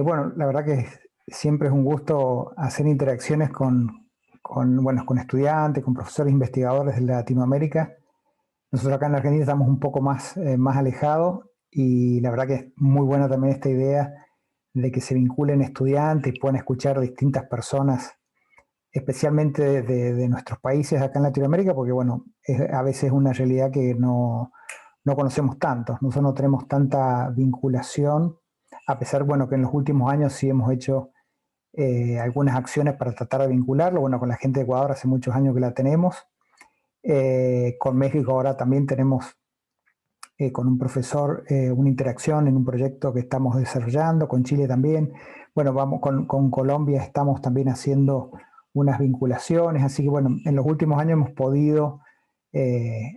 Bueno, la verdad que siempre es un gusto hacer interacciones con estudiantes, con profesores investigadores de Latinoamérica. Nosotros acá en la Argentina estamos un poco más alejados y la verdad que es muy buena también esta idea de que se vinculen estudiantes y puedan escuchar distintas personas, especialmente de nuestros países acá en Latinoamérica, porque bueno, a veces es una realidad que no conocemos tanto. Nosotros no tenemos tanta vinculación, a pesar, bueno, que en los últimos años sí hemos hecho algunas acciones para tratar de vincularlo. Bueno, con la gente de Ecuador hace muchos años que la tenemos. Con México ahora también tenemos con un profesor una interacción en un proyecto que estamos desarrollando, con Chile también. Bueno, vamos con Colombia estamos también haciendo unas vinculaciones, así que bueno, en los últimos años hemos podido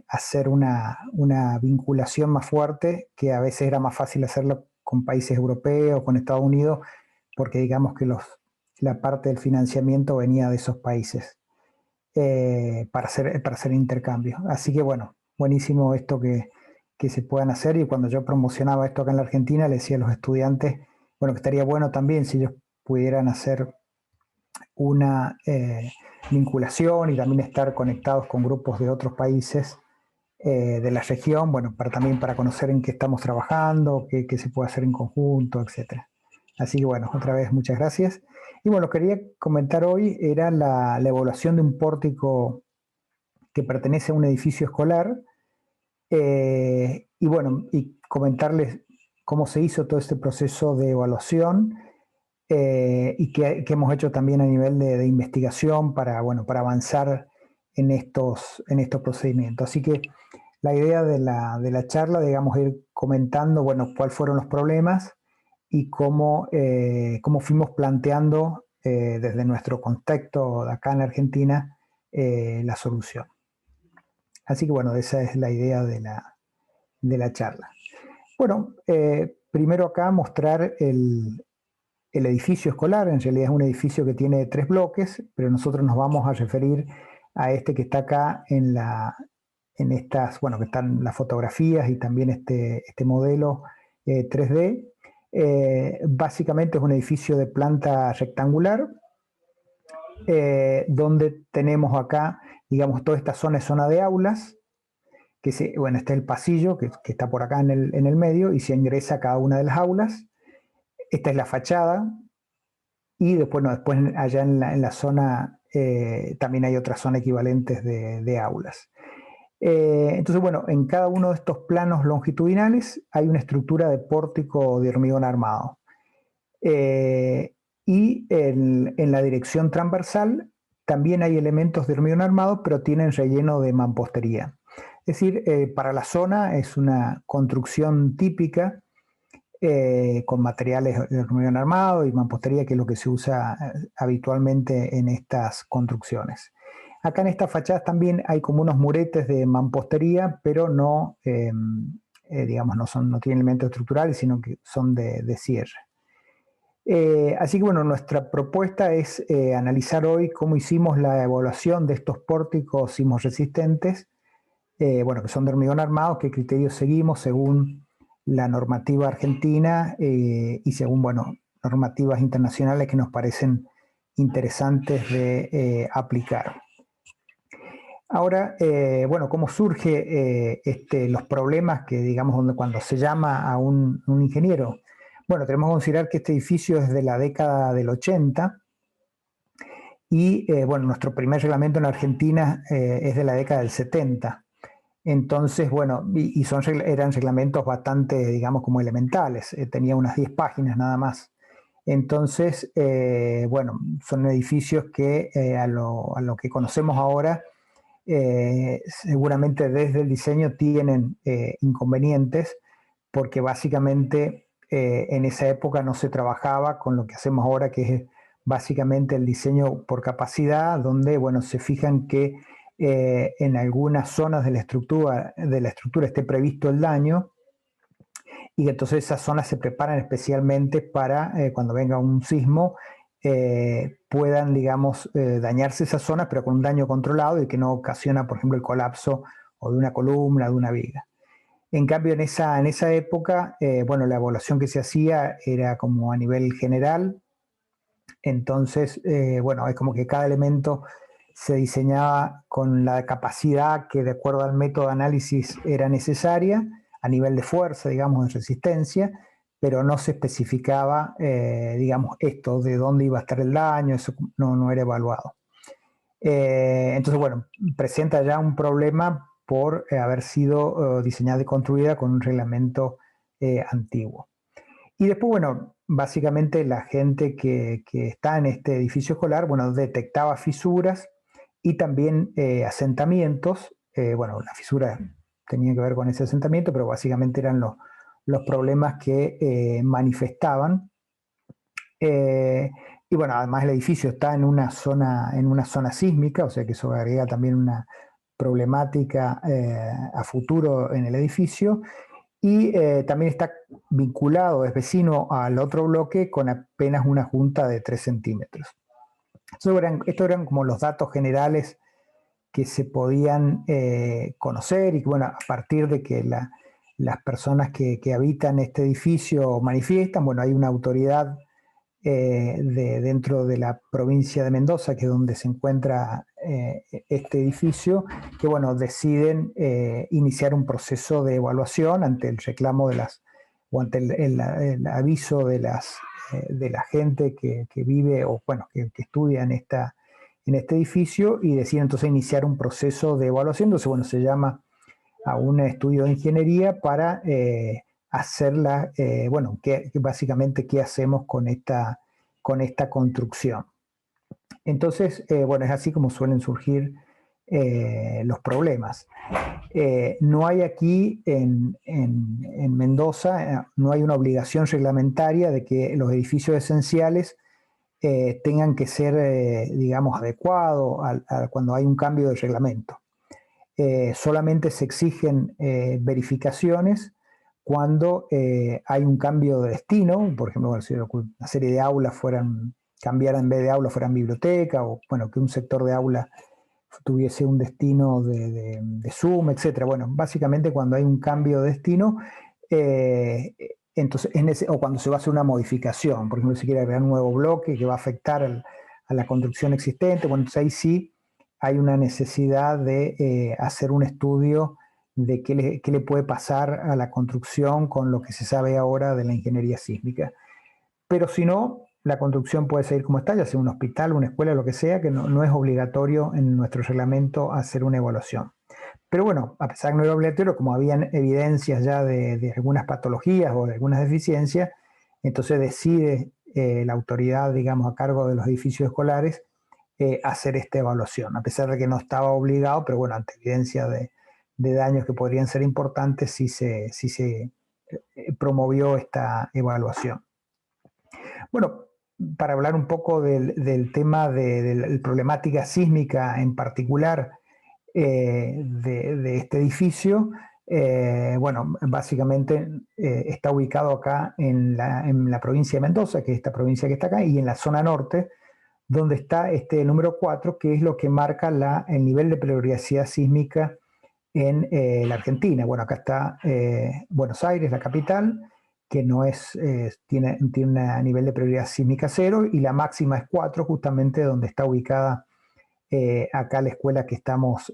hacer una vinculación más fuerte, que a veces era más fácil hacerlo con países europeos, con Estados Unidos, porque digamos que la parte del financiamiento venía de esos países para hacer intercambios. Así que bueno, buenísimo esto que se puedan hacer, y cuando yo promocionaba esto acá en la Argentina le decía a los estudiantes, bueno, que estaría bueno también si ellos pudieran hacer una vinculación y también estar conectados con grupos de otros países de la región, bueno, también para conocer en qué estamos trabajando, qué se puede hacer en conjunto, etcétera. Así que bueno, otra vez muchas gracias. Y bueno, quería comentar hoy era la evaluación de un pórtico que pertenece a un edificio escolar, y bueno, y comentarles cómo se hizo todo este proceso de evaluación, y qué hemos hecho también a nivel de investigación bueno, para avanzar en estos procedimientos. Así que la idea de la charla, digamos, ir comentando, bueno, cuáles fueron los problemas y cómo fuimos planteando desde nuestro contexto de acá en Argentina la solución. Así que bueno, esa es la idea de la charla. Bueno, primero acá mostrar el edificio escolar. En realidad es un edificio que tiene 3 bloques, pero nosotros nos vamos a referir a este que está acá en estas, bueno, que están las fotografías y también este modelo 3D. Básicamente es un edificio de planta rectangular, donde tenemos acá, digamos, toda esta zona es zona de aulas, bueno, está el pasillo que está por acá en el medio y se ingresa a cada una de las aulas. Esta es la fachada, y después, no, después allá en la zona también hay otras zonas equivalentes de aulas. Entonces, bueno, en cada uno de estos planos longitudinales hay una estructura de pórtico de hormigón armado. Y en la dirección transversal también hay elementos de hormigón armado, pero tienen relleno de mampostería. Es decir, para la zona es una construcción típica con materiales de hormigón armado y mampostería, que es lo que se usa habitualmente en estas construcciones. Acá en estas fachadas también hay como unos muretes de mampostería, pero no, digamos, no tienen elementos estructurales, sino que son de cierre. Así que bueno, nuestra propuesta es analizar hoy cómo hicimos la evaluación de estos pórticos sismorresistentes, bueno, que son de hormigón armado, qué criterios seguimos según la normativa argentina y según, bueno, normativas internacionales que nos parecen interesantes de aplicar. Ahora, bueno, ¿cómo surge los problemas que, digamos, cuando se llama a un ingeniero? Bueno, tenemos que considerar que este edificio es de la década del 80 y, bueno, nuestro primer reglamento en Argentina es de la década del 70. Entonces, bueno, eran reglamentos bastante, digamos, como elementales. Tenía unas 10 páginas nada más. Entonces, bueno, son edificios que a lo que conocemos ahora, seguramente desde el diseño tienen inconvenientes, porque básicamente en esa época no se trabajaba con lo que hacemos ahora, que es básicamente el diseño por capacidad, donde, bueno, se fijan que en algunas zonas de la estructura esté previsto el daño, y entonces esas zonas se preparan especialmente para cuando venga un sismo puedan, digamos, dañarse esas zonas, pero con un daño controlado y que no ocasiona, por ejemplo, el colapso o de una columna, de una viga. En cambio, en esa época, bueno, la evaluación que se hacía era como a nivel general. Entonces, bueno, es como que cada elemento se diseñaba con la capacidad que de acuerdo al método de análisis era necesaria, a nivel de fuerza, digamos, de resistencia, pero no se especificaba, digamos, esto, de dónde iba a estar el daño, eso no era evaluado. Entonces, bueno, presenta ya un problema por haber sido diseñada y construida con un reglamento antiguo. Y después, bueno, básicamente la gente que está en este edificio escolar, bueno, detectaba fisuras y también asentamientos. Bueno, las fisuras tenían que ver con ese asentamiento, pero básicamente eran los problemas que manifestaban. Y bueno, además el edificio está en una zona sísmica, o sea que eso agrega también una problemática a futuro en el edificio. Y también está vinculado, es vecino al otro bloque con apenas una junta de 3 centímetros. Estos eran como los datos generales que se podían conocer y que, bueno, a partir de que las personas que habitan este edificio manifiestan, bueno, hay una autoridad dentro de la provincia de Mendoza, que es donde se encuentra este edificio, que bueno, deciden iniciar un proceso de evaluación ante el reclamo o ante el aviso de la gente que vive o bueno, que estudia en este edificio, y deciden entonces iniciar un proceso de evaluación. Entonces, bueno, se llama a un estudio de ingeniería para hacerla, bueno, básicamente qué hacemos con esta construcción. Entonces, bueno, es así como suelen surgir los problemas. No hay aquí en Mendoza, no hay una obligación reglamentaria de que los edificios esenciales tengan que ser, digamos, adecuados cuando hay un cambio de reglamento. Solamente se exigen verificaciones cuando hay un cambio de destino, por ejemplo, si una serie de aulas cambiaran, en vez de aula fueran biblioteca, o bueno, que un sector de aula tuviese un destino de Zoom, etc. Bueno, básicamente cuando hay un cambio de destino, entonces o cuando se va a hacer una modificación, por ejemplo, si quiere agregar un nuevo bloque que va a afectar a la construcción existente, bueno, entonces ahí sí hay una necesidad de hacer un estudio de qué le puede pasar a la construcción con lo que se sabe ahora de la ingeniería sísmica. Pero si no, la construcción puede seguir como está, ya sea un hospital, una escuela, lo que sea, que no es obligatorio en nuestro reglamento hacer una evaluación. Pero bueno, a pesar de que no era obligatorio, como habían evidencias ya de algunas patologías o de algunas deficiencias, entonces decide la autoridad, digamos, a cargo de los edificios escolares, hacer esta evaluación, a pesar de que no estaba obligado, pero bueno, ante evidencia de daños que podrían ser importantes, sí se promovió esta evaluación. Bueno, para hablar un poco del tema de la problemática sísmica en particular de este edificio, bueno, básicamente está ubicado acá en la provincia de Mendoza, que es esta provincia que está acá, y en la zona norte, donde está este número 4, que es lo que marca el nivel de peligrosidad sísmica en la Argentina. Bueno, acá está Buenos Aires, la capital, que no tiene un nivel de peligrosidad sísmica 0, y la máxima es 4, justamente donde está ubicada acá la escuela que estamos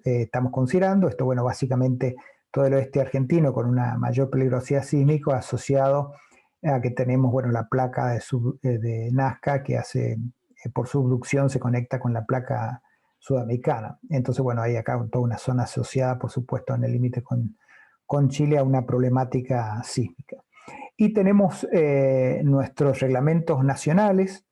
considerando. Esto, bueno, básicamente todo el oeste argentino con una mayor peligrosidad sísmica asociado a que tenemos, bueno, la placa de Nazca que hace, por subducción se conecta con la placa sudamericana. Entonces, bueno, hay acá toda una zona asociada, por supuesto, en el límite con Chile, a una problemática sísmica. Y tenemos nuestros reglamentos nacionales,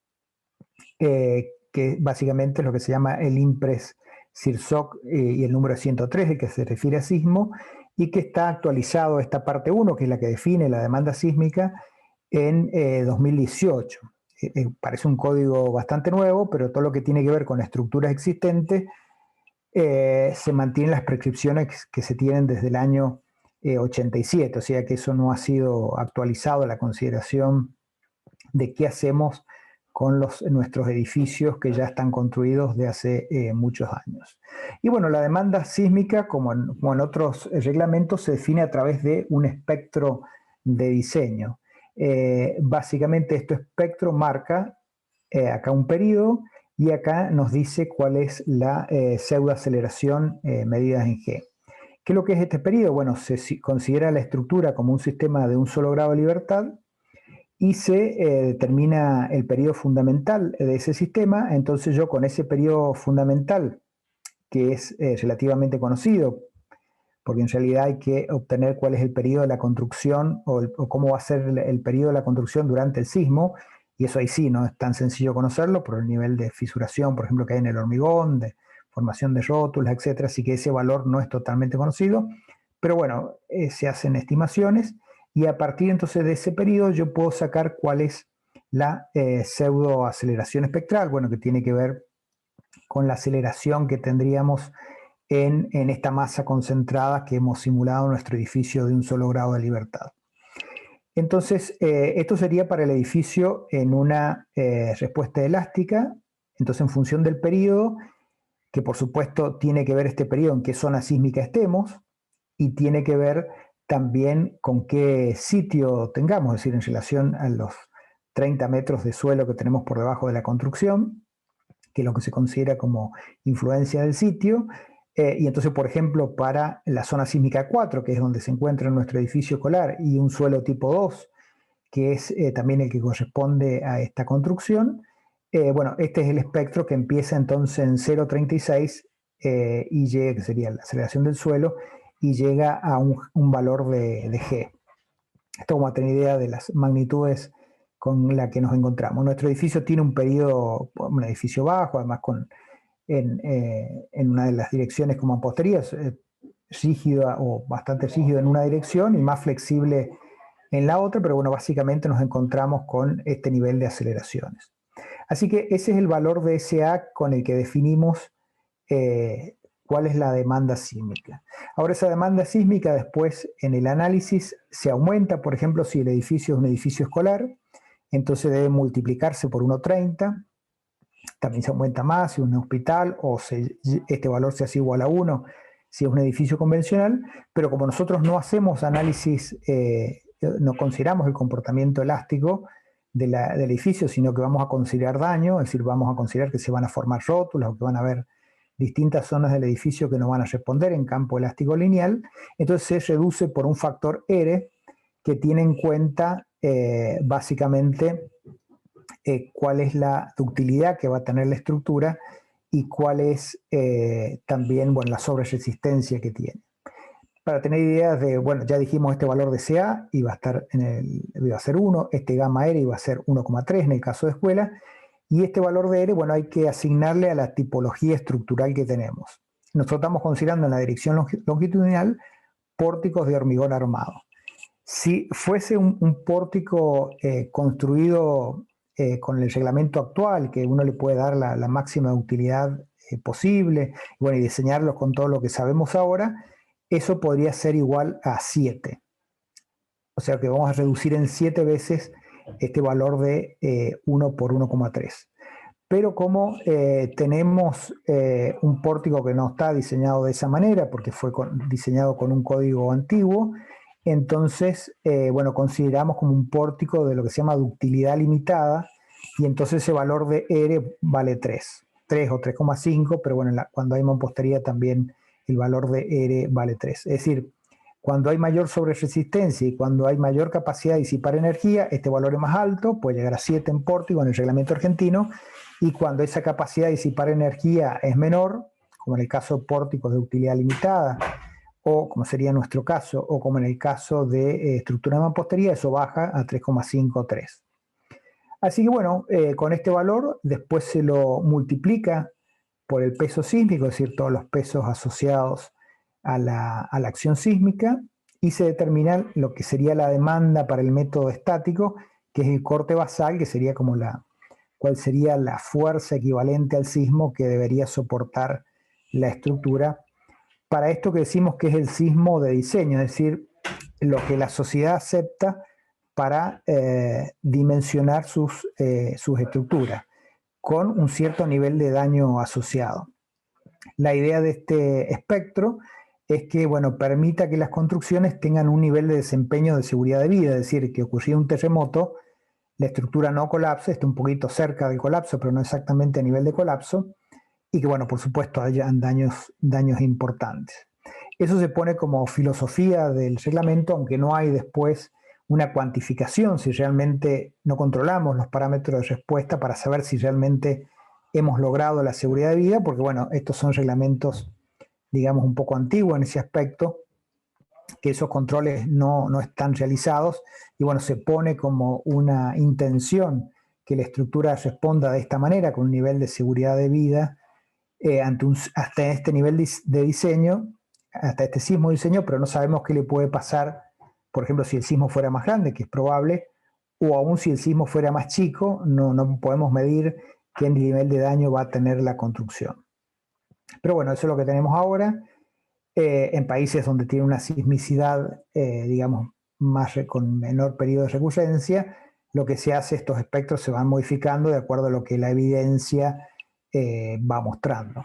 que básicamente es lo que se llama el IMPRES CIRSOC y el número 103, el que se refiere a sismo, y que está actualizado esta parte 1, que es la que define la demanda sísmica, en 2018. Parece un código bastante nuevo, pero todo lo que tiene que ver con estructuras existentes se mantienen las prescripciones que se tienen desde el año 87, o sea que eso no ha sido actualizado a la consideración de qué hacemos con nuestros edificios que ya están construidos de hace muchos años. Y bueno, la demanda sísmica, como en otros reglamentos, se define a través de un espectro de diseño. Básicamente este espectro marca acá un periodo y acá nos dice cuál es la pseudoaceleración medida en G. ¿Qué es lo que es este periodo? Bueno, se considera la estructura como un sistema de un solo grado de libertad y se determina el periodo fundamental de ese sistema. Entonces yo con ese periodo fundamental, que es relativamente conocido, porque en realidad hay que obtener cuál es el periodo de la construcción o cómo va a ser el periodo de la construcción durante el sismo, y eso ahí sí no es tan sencillo conocerlo por el nivel de fisuración, por ejemplo, que hay en el hormigón, de formación de rótulas, etcétera, así que ese valor no es totalmente conocido, pero bueno, se hacen estimaciones y a partir entonces de ese periodo yo puedo sacar cuál es la pseudoaceleración espectral, bueno, que tiene que ver con la aceleración que tendríamos en esta masa concentrada que hemos simulado en nuestro edificio de un solo grado de libertad. Entonces, esto sería para el edificio en una respuesta elástica, entonces en función del periodo, que por supuesto tiene que ver este periodo en qué zona sísmica estemos, y tiene que ver también con qué sitio tengamos, es decir, en relación a los 30 metros de suelo que tenemos por debajo de la construcción, que es lo que se considera como influencia del sitio. Y entonces, por ejemplo, para la zona sísmica 4, que es donde se encuentra nuestro edificio escolar, y un suelo tipo 2, que es también el que corresponde a esta construcción, bueno, este es el espectro que empieza entonces en 0,36 y llega, que sería la aceleración del suelo, y llega a un valor de G. Esto como a tener idea de las magnitudes con las que nos encontramos. Nuestro edificio tiene un periodo, un edificio bajo, además en una de las direcciones como mampostería, rígida o bastante rígido en una dirección y más flexible en la otra, pero bueno, básicamente nos encontramos con este nivel de aceleraciones. Así que ese es el valor de SA con el que definimos cuál es la demanda sísmica. Ahora esa demanda sísmica después en el análisis se aumenta, por ejemplo, si el edificio es un edificio escolar, entonces debe multiplicarse por 1,30, también se aumenta más si es un hospital o este valor se hace igual a 1 si es un edificio convencional, pero como nosotros no hacemos análisis, no consideramos el comportamiento elástico del edificio, sino que vamos a considerar daño, es decir, vamos a considerar que se van a formar rótulas o que van a haber distintas zonas del edificio que no van a responder en campo elástico lineal, entonces se reduce por un factor R que tiene en cuenta básicamente cuál es la ductilidad que va a tener la estructura y cuál es también bueno, la sobreresistencia que tiene. Para tener ideas de, bueno, ya dijimos este valor de CA iba a ser 1, este gamma R iba a ser 1,3 en el caso de escuela, y este valor de R, bueno, hay que asignarle a la tipología estructural que tenemos. Nosotros estamos considerando en la dirección longitudinal pórticos de hormigón armado. Si fuese un pórtico construido con el reglamento actual, que uno le puede dar la máxima utilidad posible, bueno, y diseñarlos con todo lo que sabemos ahora, eso podría ser igual a 7. O sea que vamos a reducir en 7 veces este valor de 1 por 1,3. Pero como tenemos un pórtico que no está diseñado de esa manera, porque fue diseñado con un código antiguo, entonces, bueno, consideramos como un pórtico de lo que se llama ductilidad limitada, y entonces ese valor de R vale 3 o 3,5, pero bueno, cuando hay mampostería también el valor de R vale 3. Es decir, cuando hay mayor sobreresistencia y cuando hay mayor capacidad de disipar energía, este valor es más alto, puede llegar a 7 en pórtico en el reglamento argentino, y cuando esa capacidad de disipar energía es menor, como en el caso de pórticos de utilidad limitada, o como sería nuestro caso, o como en el caso de estructura de mampostería, eso baja a 3,53. Así que bueno, con este valor después se lo multiplica por el peso sísmico, es decir, todos los pesos asociados a la acción sísmica, y se determina lo que sería la demanda para el método estático, que es el corte basal, que sería como cuál sería la fuerza equivalente al sismo que debería soportar la estructura. Para esto que decimos que es el sismo de diseño, es decir, lo que la sociedad acepta para dimensionar sus estructuras, con un cierto nivel de daño asociado. La idea de este espectro es que, bueno, permita que las construcciones tengan un nivel de desempeño de seguridad de vida, es decir, que ocurriera un terremoto, la estructura no colapse, esté un poquito cerca del colapso, pero no exactamente a nivel de colapso, y que, bueno, por supuesto, hayan daños importantes. Eso se pone como filosofía del reglamento, aunque no hay después una cuantificación si realmente no controlamos los parámetros de respuesta para saber si realmente hemos logrado la seguridad de vida, porque, bueno, estos son reglamentos, digamos, un poco antiguos en ese aspecto, que esos controles no están realizados, y, bueno, se pone como una intención que la estructura responda de esta manera, con un nivel de seguridad de vida, hasta este nivel de diseño, hasta este sismo de diseño, pero no sabemos qué le puede pasar, por ejemplo, si el sismo fuera más grande, que es probable, o aún si el sismo fuera más chico, no podemos medir qué nivel de daño va a tener la construcción. Pero bueno, eso es lo que tenemos ahora. En países donde tiene una sismicidad, digamos, con menor periodo de recurrencia, lo que se hace, estos espectros se van modificando de acuerdo a lo que la evidencia va mostrando.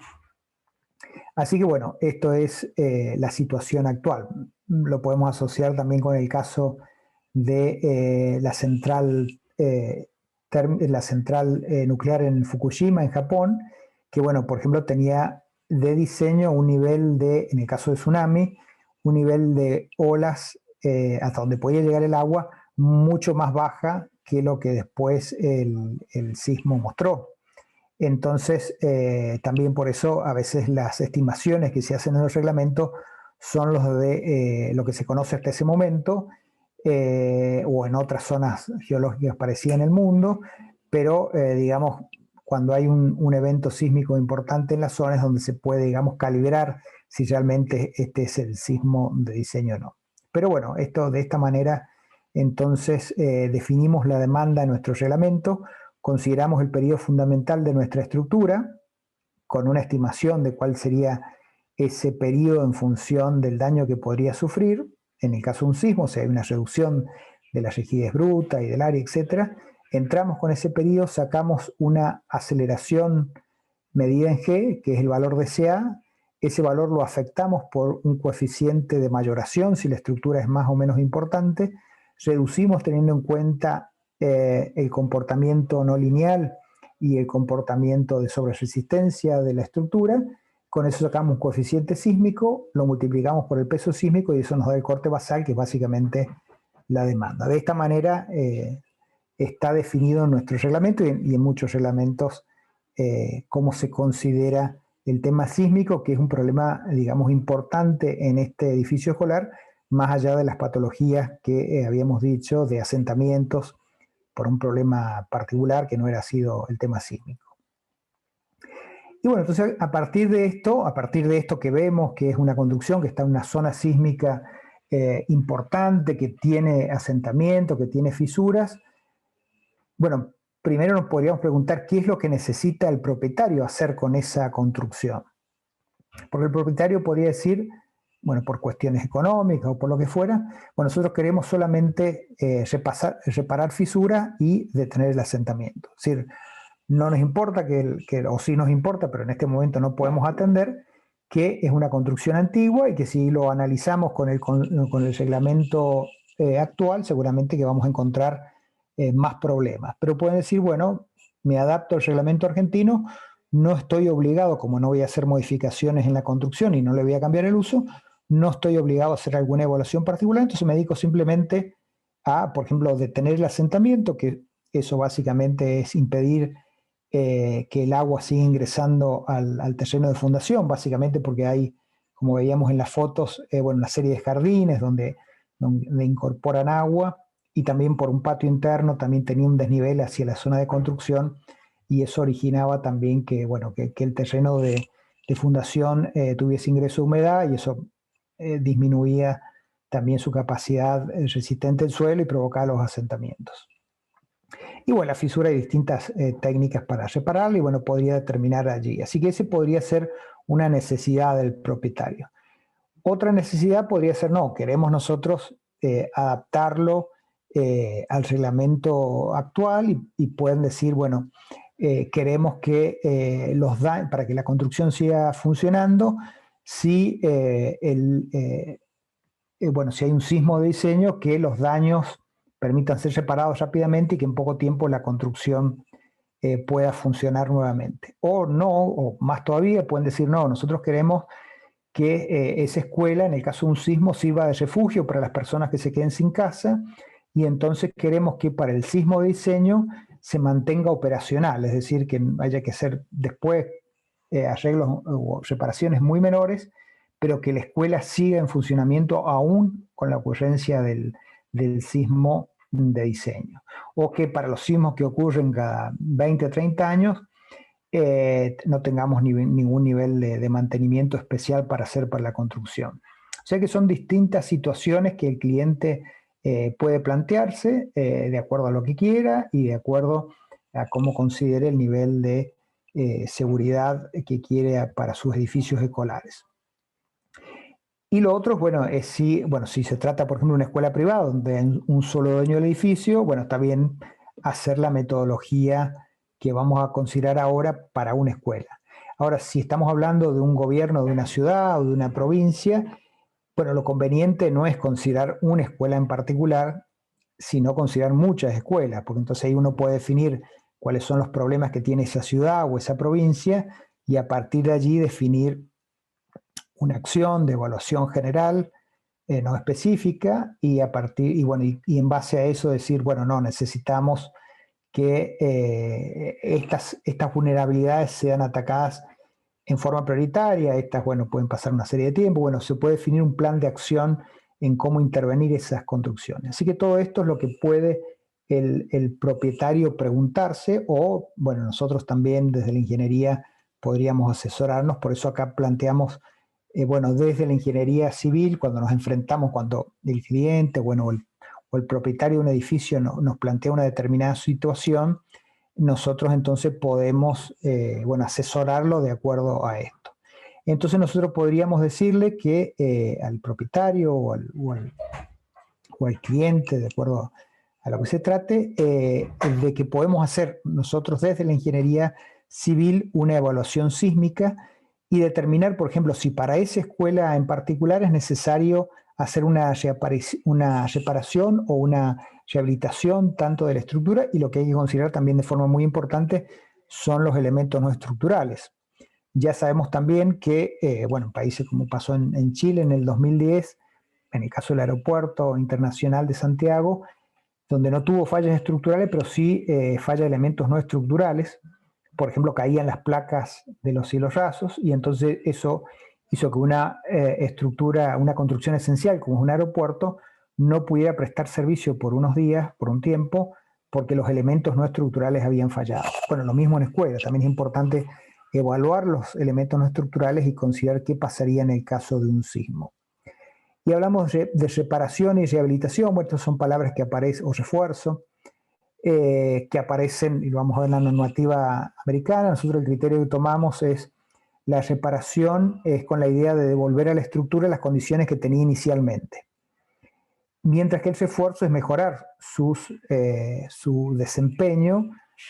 Así que, bueno, esto es la situación actual. Lo podemos asociar también con el caso de la central nuclear en Fukushima, en Japón, que, bueno, por ejemplo, tenía de diseño un nivel de, en el caso de tsunami, un nivel de olas hasta donde podía llegar el agua mucho más baja que lo que después el sismo mostró. Entonces, también por eso a veces las estimaciones que se hacen en los reglamentos son los de lo que se conoce hasta ese momento, o en otras zonas geológicas parecidas en el mundo, pero digamos, cuando hay un evento sísmico importante en las zonas donde se puede, digamos, calibrar si realmente este es el sismo de diseño o no. Pero bueno, esto de esta manera, entonces definimos la demanda en nuestro reglamento, consideramos el periodo fundamental de nuestra estructura, con una estimación de cuál sería ese periodo en función del daño que podría sufrir. En el caso de un sismo, si hay una reducción de la rigidez bruta y del área, etc., entramos con ese periodo, sacamos una aceleración medida en G, que es el valor de CA. Ese valor lo afectamos por un coeficiente de mayoración, si la estructura es más o menos importante. Reducimos teniendo en cuenta el comportamiento no lineal y el comportamiento de sobreresistencia de la estructura. Con eso sacamos un coeficiente sísmico, lo multiplicamos por el peso sísmico y eso nos da el corte basal, que es básicamente la demanda. De esta manera está definido en nuestro reglamento y en muchos reglamentos cómo se considera el tema sísmico, que es un problema, digamos, importante en este edificio escolar, más allá de las patologías que habíamos dicho de asentamientos por un problema particular que no era sido el tema sísmico. Y bueno, entonces a partir de esto que vemos que es una construcción que está en una zona sísmica importante, que tiene asentamiento, que tiene fisuras, bueno, primero nos podríamos preguntar qué es lo que necesita el propietario hacer con esa construcción. Porque el propietario podría decir, bueno, por cuestiones económicas o por lo que fuera, bueno, nosotros queremos solamente reparar fisuras y detener el asentamiento. Es decir, no nos importa o sí nos importa, pero en este momento no podemos atender, que es una construcción antigua y que si lo analizamos con el reglamento actual, seguramente que vamos a encontrar más problemas. Pero pueden decir, bueno, me adapto al reglamento argentino, no estoy obligado, como no voy a hacer modificaciones en la construcción y no le voy a cambiar el uso, no estoy obligado a hacer alguna evaluación particular, entonces me dedico simplemente a, por ejemplo, detener el asentamiento, que eso básicamente es impedir que el agua siga ingresando al terreno de fundación, básicamente porque hay, como veíamos en las fotos, bueno, una serie de jardines donde incorporan agua, y también por un patio interno también tenía un desnivel hacia la zona de construcción, y eso originaba también que, bueno, que el terreno de fundación tuviese ingreso de humedad, y eso disminuía también su capacidad resistente al suelo y provocaba los asentamientos. Y bueno, la fisura hay distintas técnicas para repararla y bueno, podría terminar allí. Así que ese podría ser una necesidad del propietario. Otra necesidad podría ser, no, queremos nosotros adaptarlo al reglamento actual y pueden decir, bueno, queremos que para que la construcción siga funcionando, si, bueno, si hay un sismo de diseño, que los daños permitan ser reparados rápidamente y que en poco tiempo la construcción pueda funcionar nuevamente. O no, o más todavía, pueden decir, no, nosotros queremos que esa escuela, en el caso de un sismo, sirva de refugio para las personas que se queden sin casa, y entonces queremos que para el sismo de diseño se mantenga operacional, es decir, que haya que hacer después arreglos o reparaciones muy menores, pero que la escuela siga en funcionamiento aún con la ocurrencia del sismo de diseño. O que para los sismos que ocurren cada 20 o 30 años, no tengamos ningún nivel de mantenimiento especial para hacer para la construcción. O sea que son distintas situaciones que el cliente puede plantearse de acuerdo a lo que quiera y de acuerdo a cómo considere el nivel de seguridad que quiere para sus edificios escolares. Y lo otro, bueno, es si se trata, por ejemplo, de una escuela privada donde hay un solo dueño del edificio, bueno, está bien hacer la metodología que vamos a considerar ahora para una escuela. Ahora, si estamos hablando de un gobierno de una ciudad o de una provincia, bueno, lo conveniente no es considerar una escuela en particular, sino considerar muchas escuelas, porque entonces ahí uno puede definir cuáles son los problemas que tiene esa ciudad o esa provincia y a partir de allí definir una acción de evaluación general, no específica, y en base a eso decir, bueno, no, necesitamos que estas vulnerabilidades sean atacadas en forma prioritaria. Estas, bueno, pueden pasar una serie de tiempo. Bueno, se puede definir un plan de acción en cómo intervenir esas construcciones. Así que todo esto es lo que puede el propietario preguntarse, o, bueno, nosotros también desde la ingeniería podríamos asesorarnos. Por eso acá planteamos, bueno, desde la ingeniería civil, cuando nos enfrentamos, cuando el cliente, bueno, o el propietario de un edificio nos plantea una determinada situación, nosotros entonces podemos, bueno, asesorarlo de acuerdo a esto. Entonces nosotros podríamos decirle que al propietario o al cliente, de acuerdo a lo que se trate, de que podemos hacer nosotros desde la ingeniería civil una evaluación sísmica y determinar, por ejemplo, si para esa escuela en particular es necesario hacer una reparación o una rehabilitación tanto de la estructura, y lo que hay que considerar también de forma muy importante son los elementos no estructurales. Ya sabemos también que, bueno, en países como pasó en Chile en el 2010, en el caso del Aeropuerto Internacional de Santiago, donde no tuvo fallas estructurales, pero sí fallas de elementos no estructurales. Por ejemplo, caían las placas de los cielos rasos, y entonces eso hizo que una estructura, una construcción esencial como es un aeropuerto, no pudiera prestar servicio por unos días, por un tiempo, porque los elementos no estructurales habían fallado. Bueno, lo mismo en escuela, también es importante evaluar los elementos no estructurales y considerar qué pasaría en el caso de un sismo. Y hablamos de reparación y rehabilitación. Bueno, estas son palabras que aparecen, o refuerzo, que aparecen, y lo vamos a ver en la normativa americana. Nosotros el criterio que tomamos es la reparación, es con la idea de devolver a la estructura las condiciones que tenía inicialmente. Mientras que el refuerzo es mejorar su desempeño,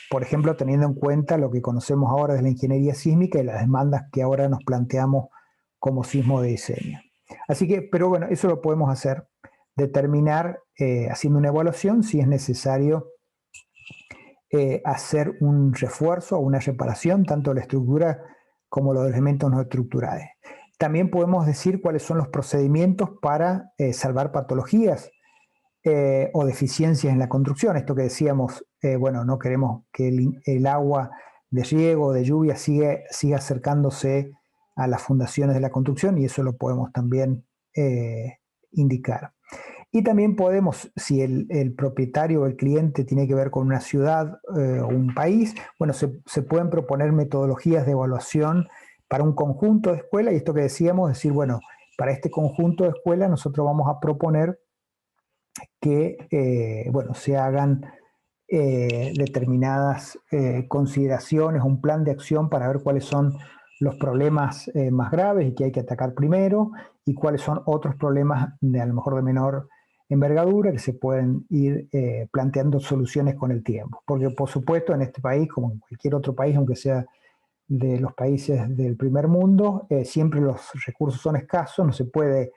por ejemplo, teniendo en cuenta lo que conocemos ahora de la ingeniería sísmica y las demandas que ahora nos planteamos como sismo de diseño. Así que, pero bueno, eso lo podemos hacer, determinar haciendo una evaluación si es necesario hacer un refuerzo o una reparación, tanto de la estructura como los elementos no estructurales. También podemos decir cuáles son los procedimientos para salvar patologías o deficiencias en la construcción. Esto que decíamos, bueno, no queremos que el agua de riego o de lluvia siga acercándose a las fundaciones de la construcción, y eso lo podemos también indicar. Y también podemos, si el propietario o el cliente tiene que ver con una ciudad o un país, bueno, se pueden proponer metodologías de evaluación para un conjunto de escuelas, y esto que decíamos, decir, bueno, para este conjunto de escuelas nosotros vamos a proponer que, bueno, se hagan determinadas consideraciones, un plan de acción para ver cuáles son los problemas más graves y que hay que atacar primero, y cuáles son otros problemas a lo mejor de menor envergadura que se pueden ir planteando soluciones con el tiempo. Porque por supuesto en este país, como en cualquier otro país, aunque sea de los países del primer mundo, siempre los recursos son escasos, no se puede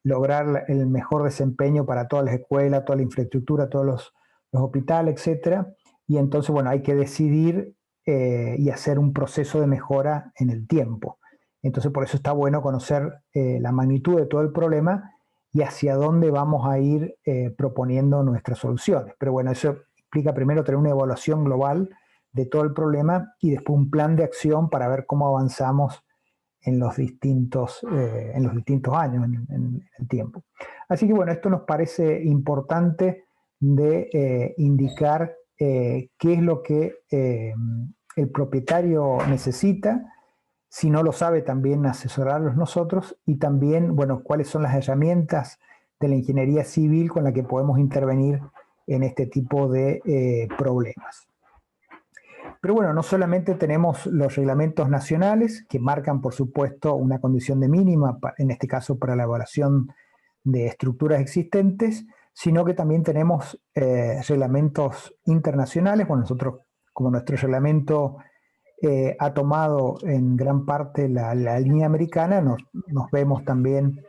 lograr el mejor desempeño para todas las escuelas, toda la infraestructura, todos los hospitales, etcétera. Y entonces, bueno, hay que decidir y hacer un proceso de mejora en el tiempo. Entonces, por eso está bueno conocer la magnitud de todo el problema y hacia dónde vamos a ir proponiendo nuestras soluciones. Pero bueno, eso implica primero tener una evaluación global de todo el problema y después un plan de acción para ver cómo avanzamos en los distintos años, en el tiempo. Así que bueno, esto nos parece importante de indicar qué es lo que el propietario necesita. Si no lo sabe, también asesorarlos nosotros, y también, bueno, cuáles son las herramientas de la ingeniería civil con la que podemos intervenir en este tipo de problemas. Pero bueno, no solamente tenemos los reglamentos nacionales que marcan, por supuesto, una condición de mínima, en este caso para la evaluación de estructuras existentes, sino que también tenemos reglamentos internacionales. Bueno, nosotros, como nuestro reglamento ha tomado en gran parte la línea americana, nos vemos también,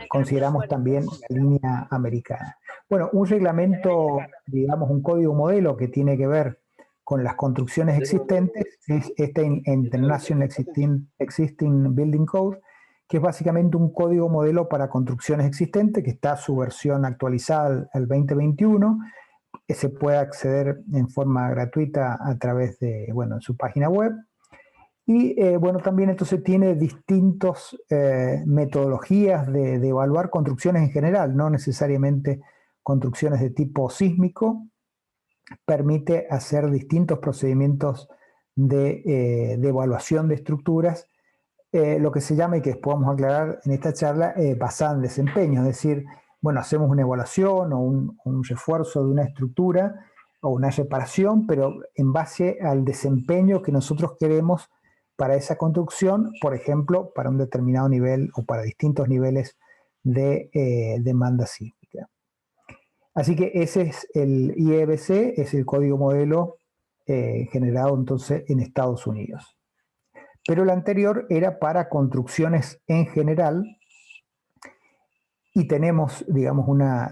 consideramos también la línea americana. Bueno, un reglamento, digamos, un código modelo que tiene que ver con las construcciones existentes es este International Existing Building Code, que es básicamente un código modelo para construcciones existentes, que está su versión actualizada al 2021, que se puede acceder en forma gratuita a través de, bueno, en su página web. Y bueno, también entonces tiene distintas metodologías de evaluar construcciones en general, no necesariamente construcciones de tipo sísmico. Permite hacer distintos procedimientos de evaluación de estructuras, lo que se llama, y que después vamos a aclarar en esta charla, basada en desempeño, es decir, bueno, hacemos una evaluación o un refuerzo de una estructura o una reparación, pero en base al desempeño que nosotros queremos para esa construcción, por ejemplo, para un determinado nivel o para distintos niveles de demanda sísmica. Así que ese es el IEBC, es el código modelo generado entonces en Estados Unidos. Pero el anterior era para construcciones en general, y tenemos, digamos,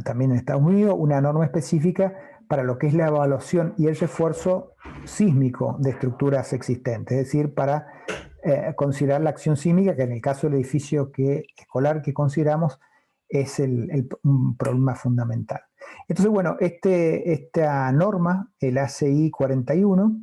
también en Estados Unidos, una norma específica para lo que es la evaluación y el refuerzo sísmico de estructuras existentes, es decir, para considerar la acción sísmica, que en el caso del edificio escolar que consideramos es un problema fundamental. Entonces, bueno, esta norma, el ACE 41,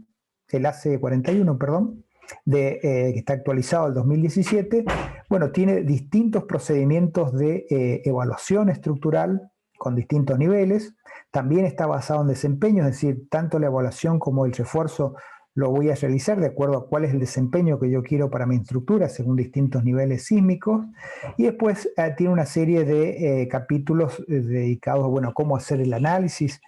perdón, que está actualizado el 2017, bueno, tiene distintos procedimientos de evaluación estructural con distintos niveles. También está basado en desempeño, es decir, tanto la evaluación como el refuerzo lo voy a realizar de acuerdo a cuál es el desempeño que yo quiero para mi estructura según distintos niveles sísmicos. Y después tiene una serie de capítulos dedicados a, bueno, cómo hacer el análisis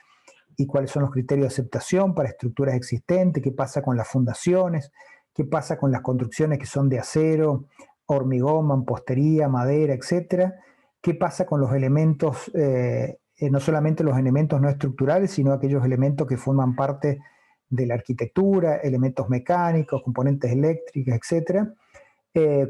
y cuáles son los criterios de aceptación para estructuras existentes, qué pasa con las fundaciones, qué pasa con las construcciones que son de acero, hormigón, mampostería, madera, etcétera, qué pasa con los elementos, no solamente los elementos no estructurales, sino aquellos elementos que forman parte de la arquitectura, elementos mecánicos, componentes eléctricas, etcétera.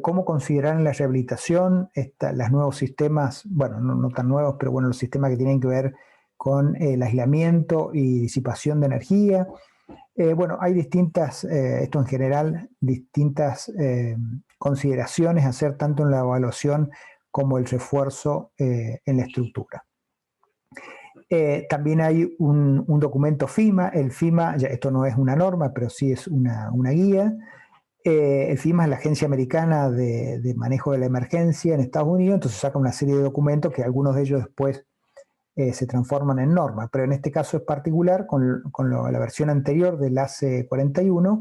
Cómo considerar en la rehabilitación los nuevos sistemas, bueno, no tan nuevos, pero bueno, los sistemas que tienen que ver con el aislamiento y disipación de energía. Bueno, hay distintas, esto en general, distintas consideraciones a hacer tanto en la evaluación como el refuerzo en la estructura. También hay un documento FEMA. El FEMA, ya esto no es una norma, pero sí es una guía. El FEMA es la Agencia Americana de Manejo de la Emergencia en Estados Unidos, entonces saca una serie de documentos que algunos de ellos después se transforman en normas, pero en este caso es particular con la versión anterior del ACE 41.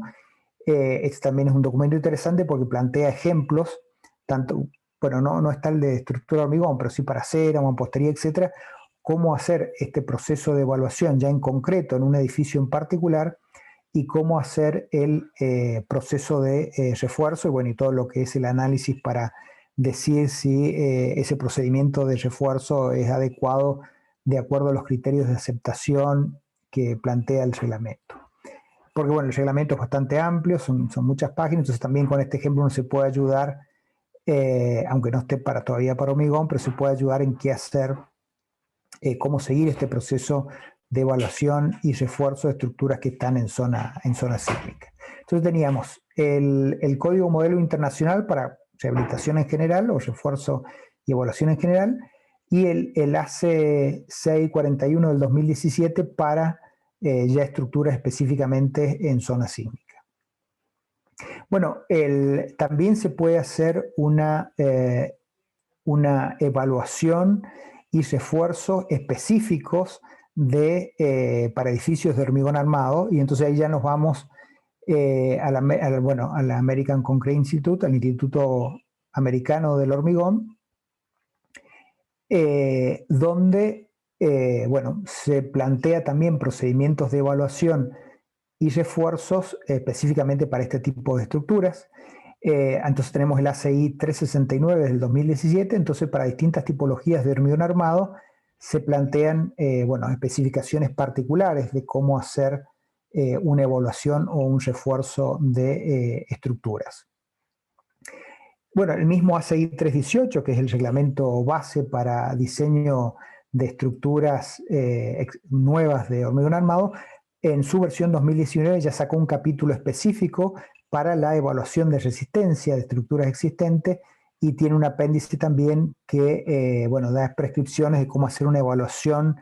Este también es un documento interesante porque plantea ejemplos, tanto, bueno, no está el de estructura de hormigón, pero sí para acera, mampostería, etcétera, cómo hacer este proceso de evaluación ya en concreto en un edificio en particular y cómo hacer el proceso de refuerzo y, bueno, y todo lo que es el análisis para decir si ese procedimiento de refuerzo es adecuado de acuerdo a los criterios de aceptación que plantea el reglamento. Porque bueno, el reglamento es bastante amplio, son muchas páginas, entonces también con este ejemplo uno se puede ayudar, aunque no esté todavía para hormigón, pero se puede ayudar en qué hacer, cómo seguir este proceso de evaluación y refuerzo de estructuras que están en zona sísmica. Entonces teníamos el Código Modelo Internacional para rehabilitación en general o refuerzo y evaluación en general, y el AC 641 del 2017 para ya estructuras específicamente en zona sísmica. Bueno, también se puede hacer una evaluación y refuerzos específicos para edificios de hormigón armado, y entonces ahí ya nos vamos a la American Concrete Institute, al Instituto Americano del Hormigón, donde se plantea también procedimientos de evaluación y refuerzos específicamente para este tipo de estructuras. Entonces tenemos el ACI 369 del 2017, entonces para distintas tipologías de hormigón armado se plantean especificaciones particulares de cómo hacer una evaluación o un refuerzo de estructuras. Bueno, el mismo ACI 318, que es el reglamento base para diseño de estructuras nuevas de hormigón armado, en su versión 2019 ya sacó un capítulo específico para la evaluación de resistencia de estructuras existentes, y tiene un apéndice también que da prescripciones de cómo hacer una evaluación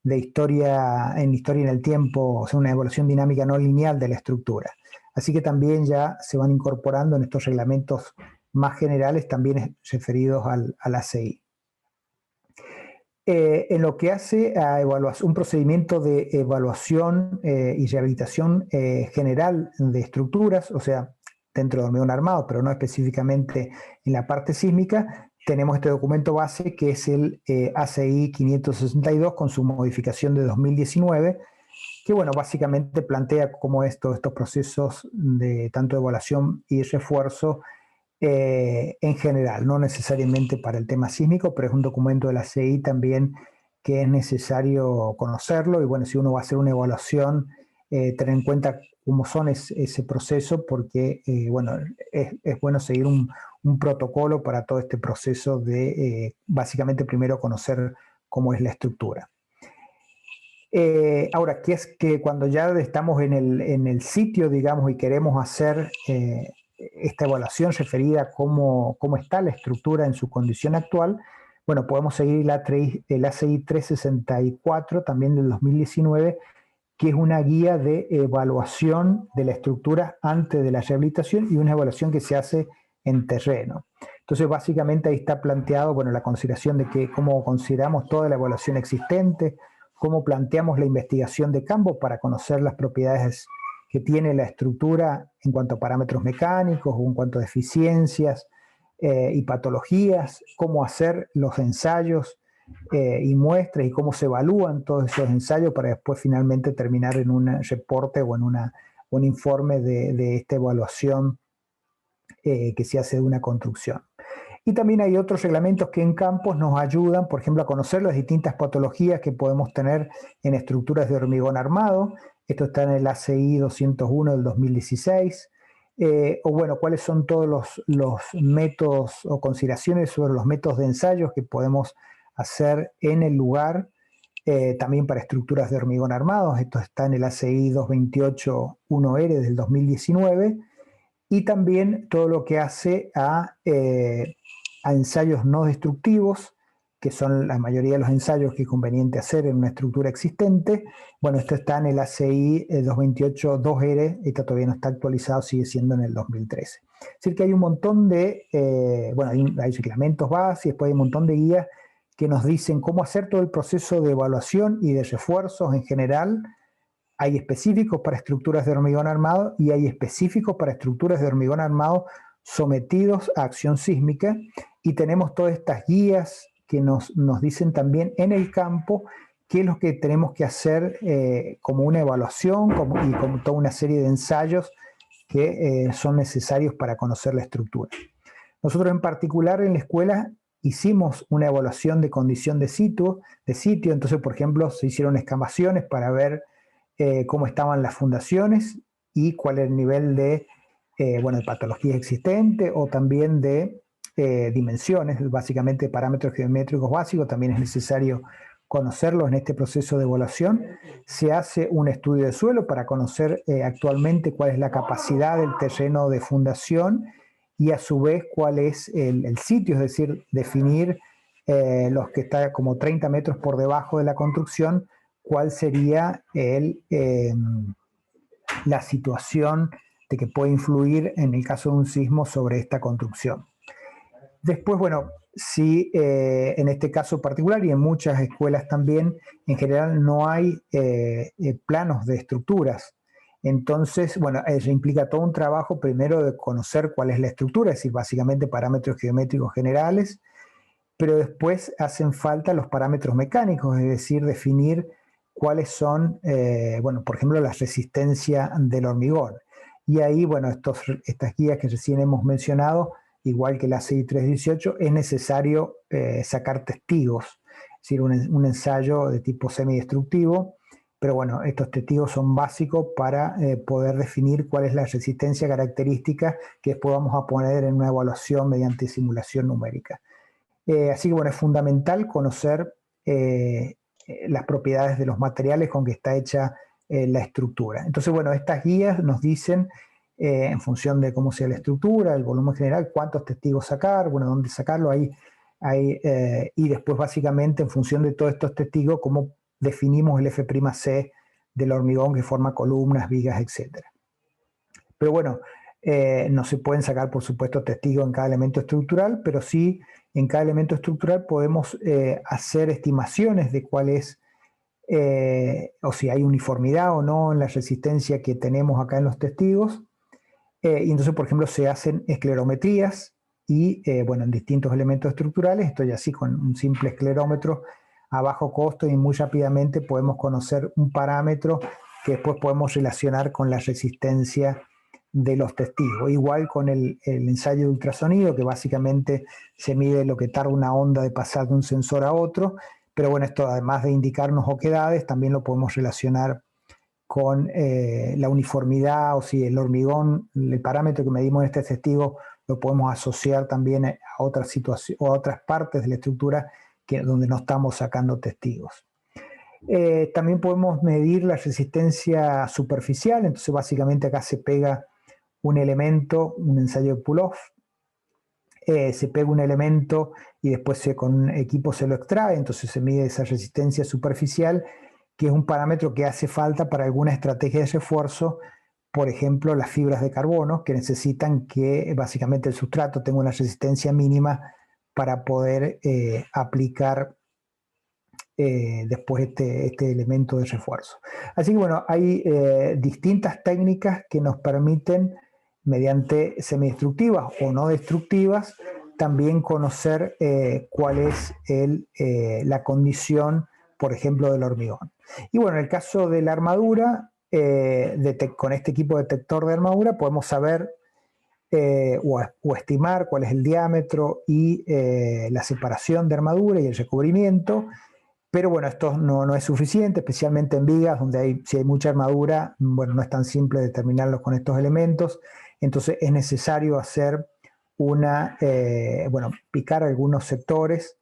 de historia en el tiempo, o sea, una evaluación dinámica no lineal de la estructura. Así que también ya se van incorporando en estos reglamentos más generales, también referidos al ACI. En lo que hace a un procedimiento de evaluación y rehabilitación general de estructuras, o sea, dentro de hormigón armado, pero no específicamente en la parte sísmica, tenemos este documento base que es el ACI 562 con su modificación de 2019, que básicamente plantea cómo estos procesos de tanto evaluación y refuerzo en general, no necesariamente para el tema sísmico, pero es un documento de la CI también que es necesario conocerlo, y si uno va a hacer una evaluación, tener en cuenta cómo son ese proceso, porque es bueno seguir un protocolo para todo este proceso de básicamente primero conocer cómo es la estructura. Ahora, ¿qué es que cuando ya estamos en el sitio, digamos, y queremos hacer esta evaluación referida a cómo está la estructura en su condición actual? Bueno, podemos seguir el ACI 364, también del 2019, que es una guía de evaluación de la estructura antes de la rehabilitación y una evaluación que se hace en terreno. Entonces, básicamente ahí está planteado la consideración de cómo consideramos toda la evaluación existente, cómo planteamos la investigación de campo para conocer las propiedades que tiene la estructura en cuanto a parámetros mecánicos o en cuanto a eficiencias y patologías, cómo hacer los ensayos y muestras y cómo se evalúan todos esos ensayos para después finalmente terminar en un reporte o en un informe de esta evaluación que se hace de una construcción. Y también hay otros reglamentos que en campos nos ayudan, por ejemplo, a conocer las distintas patologías que podemos tener en estructuras de hormigón armado. Esto está en el ACI 201 del 2016. Cuáles son todos los métodos o consideraciones sobre los métodos de ensayos que podemos hacer en el lugar, también para estructuras de hormigón armado. Esto está en el ACI 228 1R del 2019. Y también todo lo que hace a ensayos no destructivos, que son la mayoría de los ensayos que es conveniente hacer en una estructura existente. Esto está en el ACI 228 2R, esta todavía no está actualizado, sigue siendo en el 2013. Es decir, que hay un montón de, hay reglamentos base, y después hay un montón de guías que nos dicen cómo hacer todo el proceso de evaluación y de refuerzos en general. Hay específicos para estructuras de hormigón armado y hay específicos para estructuras de hormigón armado sometidos a acción sísmica, y tenemos todas estas guías que nos dicen también en el campo qué es lo que tenemos que hacer como una evaluación y como toda una serie de ensayos que son necesarios para conocer la estructura. Nosotros en particular en la escuela hicimos una evaluación de condición de sitio, entonces por ejemplo se hicieron excavaciones para ver cómo estaban las fundaciones y cuál era el nivel de, de patología existente o también de dimensiones, básicamente parámetros geométricos básicos, también es necesario conocerlos en este proceso de evaluación. Se hace un estudio de suelo para conocer actualmente cuál es la capacidad del terreno de fundación y a su vez cuál es el sitio, es decir, definir los que están como 30 metros por debajo de la construcción, cuál sería la situación de que puede influir en el caso de un sismo sobre esta construcción. Después, bueno, si en este caso particular y en muchas escuelas también, en general no hay planos de estructuras. Entonces, bueno, eso implica todo un trabajo primero de conocer cuál es la estructura, es decir, básicamente parámetros geométricos generales, pero después hacen falta los parámetros mecánicos, es decir, definir cuáles son, por ejemplo, la resistencia del hormigón. Y ahí, bueno, estas guías que recién hemos mencionado, igual que la CI 318, es necesario sacar testigos, es decir, un ensayo de tipo semidestructivo, pero bueno, estos testigos son básicos para poder definir cuál es la resistencia característica que después vamos a poner en una evaluación mediante simulación numérica. Así que bueno, es fundamental conocer las propiedades de los materiales con que está hecha la estructura. Entonces, bueno, estas guías nos dicen, en función de cómo sea la estructura, el volumen general, cuántos testigos sacar, bueno, dónde sacarlo, y después básicamente en función de todos estos testigos, cómo definimos el F'C del hormigón que forma columnas, vigas, etc. Pero bueno, no se pueden sacar, por supuesto, testigos en cada elemento estructural, pero sí en cada elemento estructural podemos hacer estimaciones de cuál es, o si hay uniformidad o no en la resistencia que tenemos acá en los testigos. Y entonces, por ejemplo, se hacen esclerometrías y, en distintos elementos estructurales, esto ya así con un simple esclerómetro a bajo costo y muy rápidamente podemos conocer un parámetro que después podemos relacionar con la resistencia de los testigos. Igual con el ensayo de ultrasonido, que básicamente se mide lo que tarda una onda de pasar de un sensor a otro, pero bueno, esto además de indicarnos oquedades, también lo podemos relacionar con la uniformidad, o si el hormigón, el parámetro que medimos en este testigo, lo podemos asociar también a otras situaciones o a otras partes de la estructura donde no estamos sacando testigos. También podemos medir la resistencia superficial, entonces básicamente acá se pega un elemento, un ensayo de pull-off, se pega un elemento y después con un equipo se lo extrae, entonces se mide esa resistencia superficial, que es un parámetro que hace falta para alguna estrategia de refuerzo, por ejemplo, las fibras de carbono, que necesitan que básicamente el sustrato tenga una resistencia mínima para poder aplicar después este elemento de refuerzo. Así que bueno, hay distintas técnicas que nos permiten, mediante semidestructivas o no destructivas, también conocer cuál es la condición, por ejemplo, del hormigón. Y bueno, en el caso de la armadura, con este equipo detector de armadura podemos saber o estimar cuál es el diámetro y la separación de armadura y el recubrimiento. Pero bueno, esto no es suficiente, especialmente en vigas, donde si hay mucha armadura, bueno, no es tan simple determinarlos con estos elementos. Entonces es necesario hacer picar algunos sectores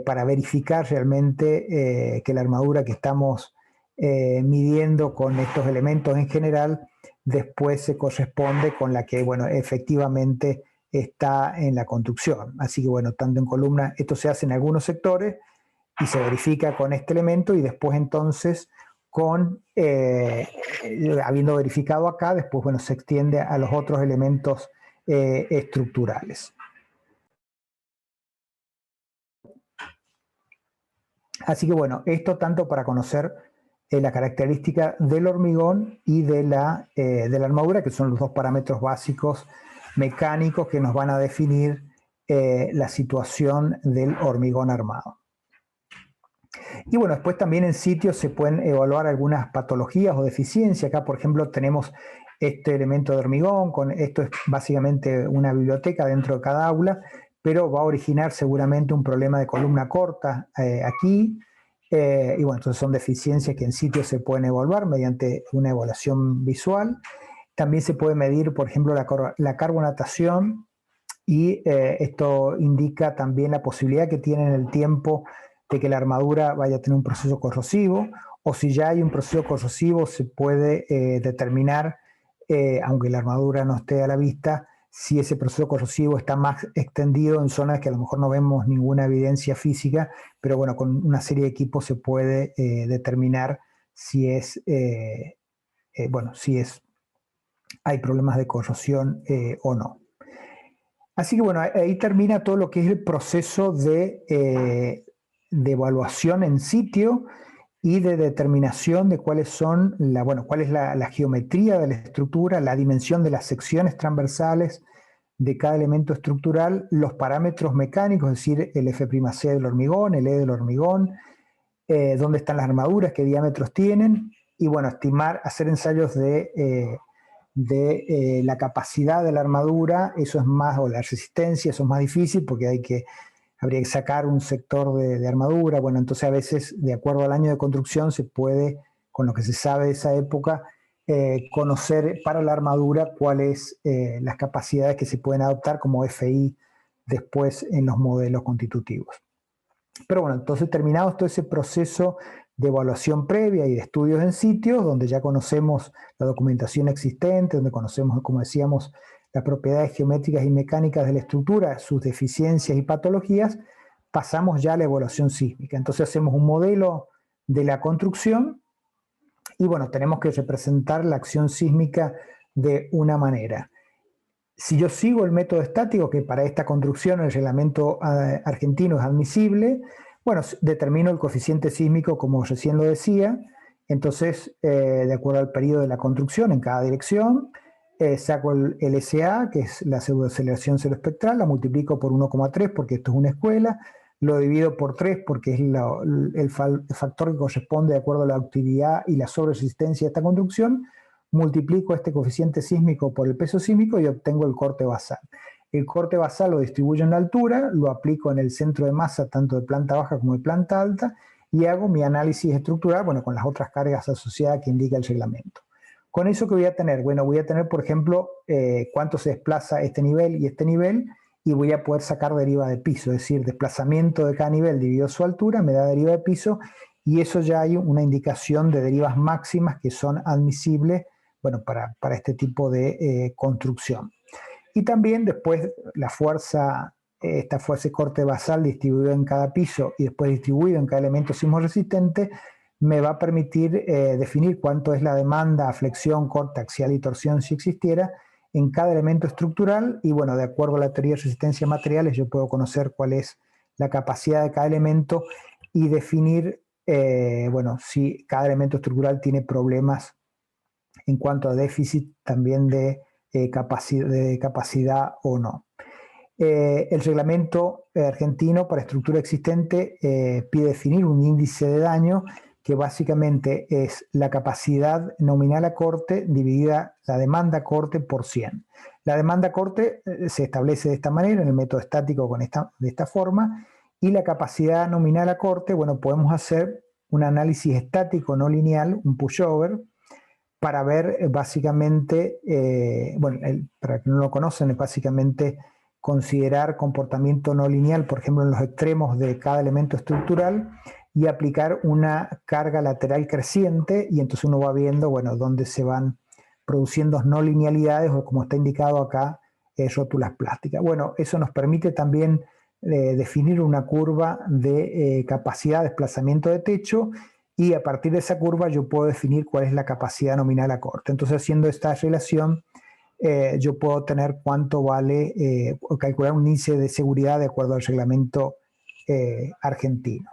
para verificar realmente que la armadura que estamos midiendo con estos elementos en general, después se corresponde con la que, bueno, efectivamente está en la construcción. Así que bueno, tanto en columna, esto se hace en algunos sectores, y se verifica con este elemento y después entonces habiendo verificado acá, después bueno, se extiende a los otros elementos estructurales. Así que bueno, esto tanto para conocer la característica del hormigón y de la armadura, que son los dos parámetros básicos mecánicos que nos van a definir la situación del hormigón armado. Y bueno, después también en sitio se pueden evaluar algunas patologías o deficiencias. Acá, por ejemplo, tenemos este elemento de hormigón, esto es básicamente una biblioteca dentro de cada aula, pero va a originar seguramente un problema de columna corta aquí, y bueno, entonces son deficiencias que en sitio se pueden evaluar mediante una evaluación visual. También se puede medir, por ejemplo, la carbonatación, y esto indica también la posibilidad que tiene en el tiempo de que la armadura vaya a tener un proceso corrosivo, o si ya hay un proceso corrosivo se puede determinar, aunque la armadura no esté a la vista, si ese proceso corrosivo está más extendido en zonas que a lo mejor no vemos ninguna evidencia física, pero bueno, con una serie de equipos se puede determinar si es, hay problemas de corrosión o no. Así que bueno, ahí termina todo lo que es el proceso de evaluación en sitio y de determinación de cuál es la geometría de la estructura, la dimensión de las secciones transversales de cada elemento estructural, los parámetros mecánicos, es decir, el F'C del hormigón, el E del hormigón, dónde están las armaduras, qué diámetros tienen, y bueno, hacer ensayos de la capacidad de la armadura, eso es más, o la resistencia, eso es más difícil porque habría que sacar un sector de armadura. Bueno, entonces a veces, de acuerdo al año de construcción, se puede, con lo que se sabe de esa época, conocer para la armadura cuáles las capacidades que se pueden adoptar como FI después en los modelos constitutivos. Pero bueno, entonces terminado todo ese proceso de evaluación previa y de estudios en sitios, donde ya conocemos la documentación existente, donde conocemos, como decíamos, las propiedades geométricas y mecánicas de la estructura, sus deficiencias y patologías, pasamos ya a la evaluación sísmica. Entonces hacemos un modelo de la construcción y bueno, tenemos que representar la acción sísmica de una manera. Si yo sigo el método estático, que para esta construcción el reglamento argentino es admisible, bueno, determino el coeficiente sísmico como recién lo decía, entonces de acuerdo al periodo de la construcción en cada dirección, saco el LSA, que es la pseudoaceleración celoespectral, la multiplico por 1,3 porque esto es una escuela, lo divido por 3 porque es el factor que corresponde de acuerdo a la actividad y la sobreresistencia de esta construcción, multiplico este coeficiente sísmico por el peso sísmico y obtengo el corte basal. El corte basal lo distribuyo en la altura, lo aplico en el centro de masa tanto de planta baja como de planta alta y hago mi análisis estructural, bueno, con las otras cargas asociadas que indica el reglamento. Con eso, ¿qué voy a tener? Bueno, voy a tener, por ejemplo, cuánto se desplaza este nivel y voy a poder sacar deriva de piso, es decir, desplazamiento de cada nivel dividido su altura me da deriva de piso y eso ya hay una indicación de derivas máximas que son admisibles, bueno, para este tipo de construcción. Y también después esta fuerza de corte basal distribuida en cada piso y después distribuido en cada elemento sismo resistente, me va a permitir definir cuánto es la demanda a flexión, corte axial y torsión si existiera en cada elemento estructural y bueno, de acuerdo a la teoría de resistencia a materiales yo puedo conocer cuál es la capacidad de cada elemento y definir, si cada elemento estructural tiene problemas en cuanto a déficit también de capacidad o no. El reglamento argentino para estructura existente pide definir un índice de daño que básicamente es la capacidad nominal a corte dividida la demanda a corte por 100. La demanda a corte se establece de esta manera en el método estático de esta forma y la capacidad nominal a corte, bueno, podemos hacer un análisis estático no lineal, un pushover, para ver básicamente, para que no lo conocen, es básicamente considerar comportamiento no lineal, por ejemplo, en los extremos de cada elemento estructural y aplicar una carga lateral creciente y entonces uno va viendo, bueno, dónde se van produciendo no linealidades o como está indicado acá, rótulas plásticas. Bueno, eso nos permite también definir una curva de capacidad de desplazamiento de techo y a partir de esa curva yo puedo definir cuál es la capacidad nominal a corte. Entonces haciendo esta relación yo puedo tener cuánto vale, o calcular un índice de seguridad de acuerdo al reglamento argentino.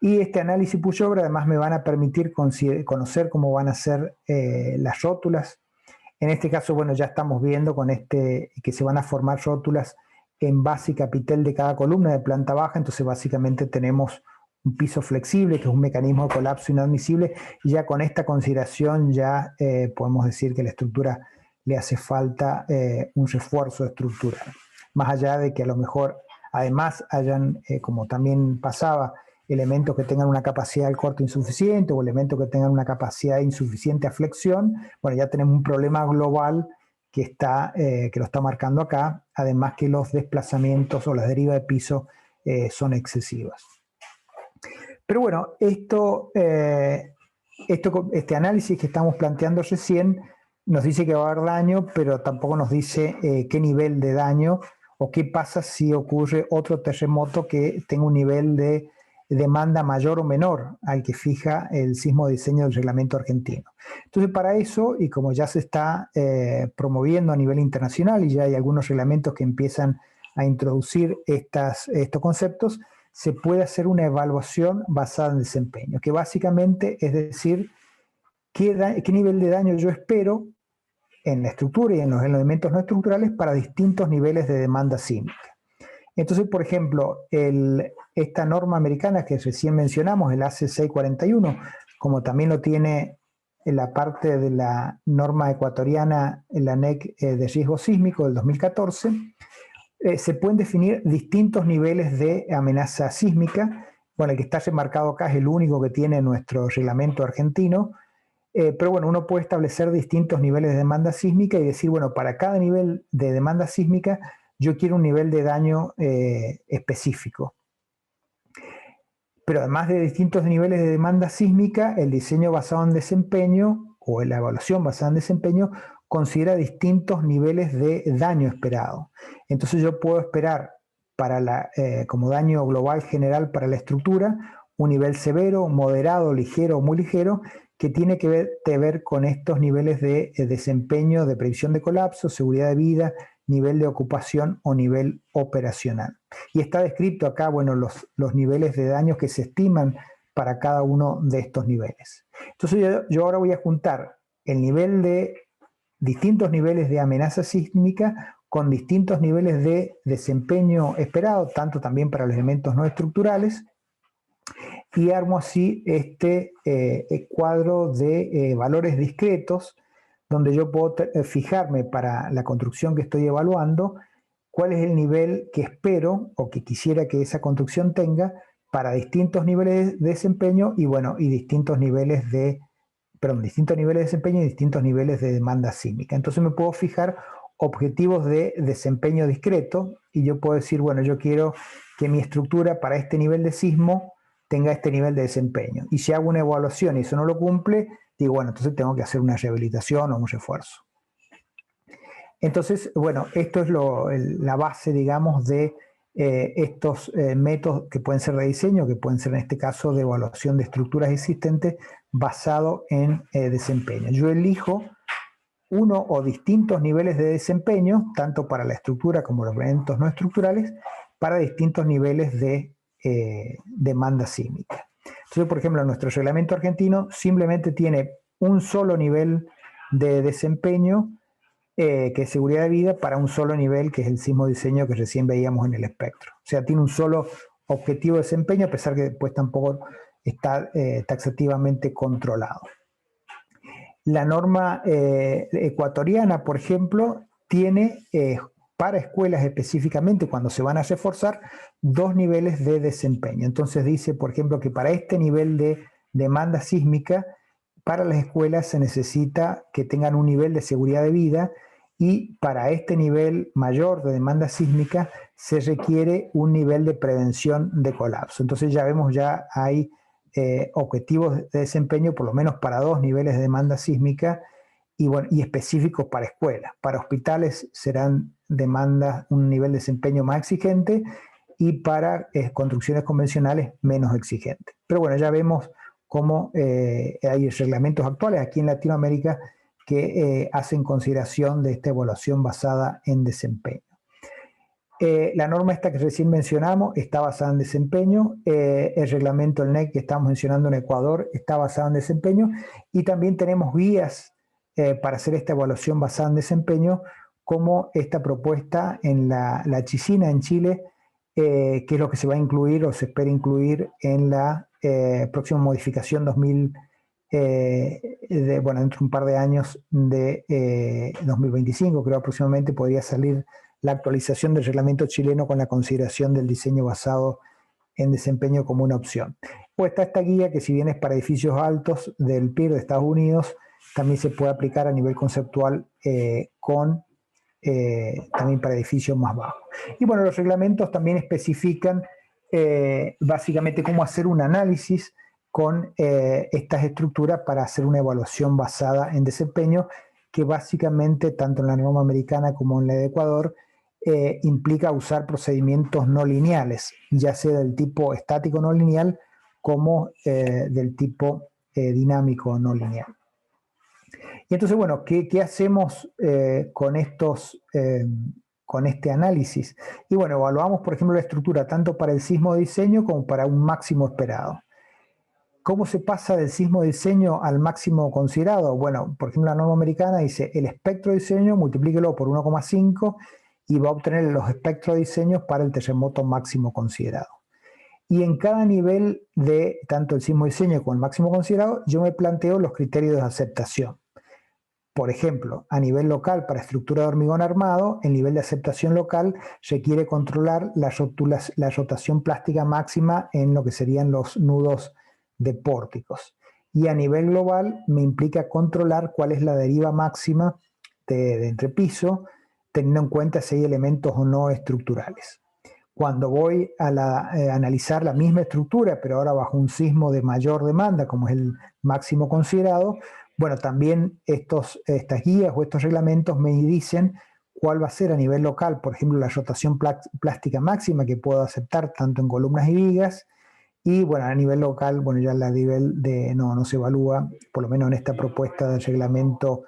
Y este análisis pushover además me van a permitir conocer cómo van a ser las rótulas. En este caso, bueno, ya estamos viendo con que se van a formar rótulas en base y capitel de cada columna de planta baja, entonces básicamente tenemos un piso flexible, que es un mecanismo de colapso inadmisible, y ya con esta consideración ya podemos decir que la estructura le hace falta un refuerzo estructural. Más allá de que a lo mejor además hayan, como también pasaba, elementos que tengan una capacidad del corte insuficiente o elementos que tengan una capacidad insuficiente a flexión, bueno, ya tenemos un problema global que lo está marcando acá, además que los desplazamientos o las derivas de piso son excesivas. Pero bueno, este análisis que estamos planteando recién nos dice que va a haber daño, pero tampoco nos dice qué nivel de daño o qué pasa si ocurre otro terremoto que tenga un nivel de demanda mayor o menor al que fija el sismo de diseño del reglamento argentino. Entonces, para eso, y como ya se está promoviendo a nivel internacional y ya hay algunos reglamentos que empiezan a introducir estos conceptos, se puede hacer una evaluación basada en desempeño, que básicamente es decir, qué nivel de daño yo espero en la estructura y en los elementos no estructurales para distintos niveles de demanda sísmica. Entonces, por ejemplo, esta norma americana que recién mencionamos, el AC 641, como también lo tiene en la parte de la norma ecuatoriana, en la NEC de riesgo sísmico del 2014, se pueden definir distintos niveles de amenaza sísmica. Bueno, el que está remarcado acá es el único que tiene nuestro reglamento argentino, pero bueno, uno puede establecer distintos niveles de demanda sísmica y decir, bueno, para cada nivel de demanda sísmica yo quiero un nivel de daño específico. Pero además de distintos niveles de demanda sísmica, el diseño basado en desempeño o la evaluación basada en desempeño considera distintos niveles de daño esperado. Entonces yo puedo esperar como daño global general para la estructura un nivel severo, moderado, ligero o muy ligero, que tiene que ver con estos niveles de desempeño, de previsión de colapso, seguridad de vida, nivel de ocupación o nivel operacional. Y está descrito acá, bueno, los niveles de daños que se estiman para cada uno de estos niveles. Entonces yo ahora voy a juntar el nivel de distintos niveles de amenaza sísmica con distintos niveles de desempeño esperado, tanto también para los elementos no estructurales, y armo así este cuadro de valores discretos donde yo puedo fijarme para la construcción que estoy evaluando cuál es el nivel que espero o que quisiera que esa construcción tenga para distintos niveles de desempeño y bueno, y distintos niveles de desempeño y distintos niveles de demanda sísmica. Entonces me puedo fijar objetivos de desempeño discreto y yo puedo decir, bueno, yo quiero que mi estructura para este nivel de sismo tenga este nivel de desempeño. Y si hago una evaluación y eso no lo cumple, digo, bueno, entonces tengo que hacer una rehabilitación o un refuerzo. Entonces, bueno, esto es la base, digamos, de estos métodos que pueden ser de diseño, que pueden ser en este caso de evaluación de estructuras existentes basado en desempeño. Yo elijo uno o distintos niveles de desempeño, tanto para la estructura como los elementos no estructurales, para distintos niveles de demanda sísmica. Entonces, por ejemplo, nuestro reglamento argentino simplemente tiene un solo nivel de desempeño que es seguridad de vida para un solo nivel, que es el sismo diseño que recién veíamos en el espectro. O sea, tiene un solo objetivo de desempeño, a pesar que después tampoco está taxativamente controlado. La norma ecuatoriana, por ejemplo, tiene para escuelas específicamente, cuando se van a reforzar, dos niveles de desempeño. Entonces dice, por ejemplo, que para este nivel de demanda sísmica, para las escuelas se necesita que tengan un nivel de seguridad de vida y para este nivel mayor de demanda sísmica se requiere un nivel de prevención de colapso. Entonces ya vemos, ya hay objetivos de desempeño por lo menos para dos niveles de demanda sísmica y, bueno, y específicos para escuelas. Para hospitales serán demandas, un nivel de desempeño más exigente y para construcciones convencionales menos exigente. Pero bueno, ya vemos cómo hay reglamentos actuales aquí en Latinoamérica que hacen consideración de esta evaluación basada en desempeño. La norma esta que recién mencionamos está basada en desempeño, el reglamento del NEC que estamos mencionando en Ecuador está basado en desempeño y también tenemos guías para hacer esta evaluación basada en desempeño como esta propuesta en la Chicina en Chile que es lo que se va a incluir o se espera incluir en la próxima modificación 2000, bueno, dentro de un par de años de 2025, creo aproximadamente podría salir la actualización del reglamento chileno con la consideración del diseño basado en desempeño como una opción. O está esta guía que, si bien es para edificios altos del PIR de Estados Unidos, también se puede aplicar a nivel conceptual también para edificios más bajos. Y bueno, los reglamentos también especifican básicamente cómo hacer un análisis con estas estructuras para hacer una evaluación basada en desempeño, que básicamente, tanto en la norma americana como en la de Ecuador, implica usar procedimientos no lineales, ya sea del tipo estático no lineal como del tipo dinámico no lineal. Y entonces, bueno, ¿qué hacemos con este análisis? Y bueno, evaluamos, por ejemplo, la estructura tanto para el sismo de diseño como para un máximo esperado. ¿Cómo se pasa del sismo de diseño al máximo considerado? Bueno, por ejemplo, la norma americana dice el espectro de diseño, multiplíquelo por 1,5 y va a obtener los espectros de diseño para el terremoto máximo considerado. Y en cada nivel de tanto el sismo de diseño como el máximo considerado, yo me planteo los criterios de aceptación. Por ejemplo, a nivel local, para estructura de hormigón armado, el nivel de aceptación local requiere controlar la rotación plástica máxima en lo que serían los nudos de pórticos. Y a nivel global me implica controlar cuál es la deriva máxima de entrepiso, teniendo en cuenta si hay elementos o no estructurales. Cuando voy a analizar la misma estructura, pero ahora bajo un sismo de mayor demanda, como es el máximo considerado, bueno, también estas guías o estos reglamentos me dicen cuál va a ser a nivel local, por ejemplo, la rotación plástica máxima que puedo aceptar tanto en columnas y vigas, y bueno, a nivel local, bueno, ya a nivel de no se evalúa, por lo menos en esta propuesta del reglamento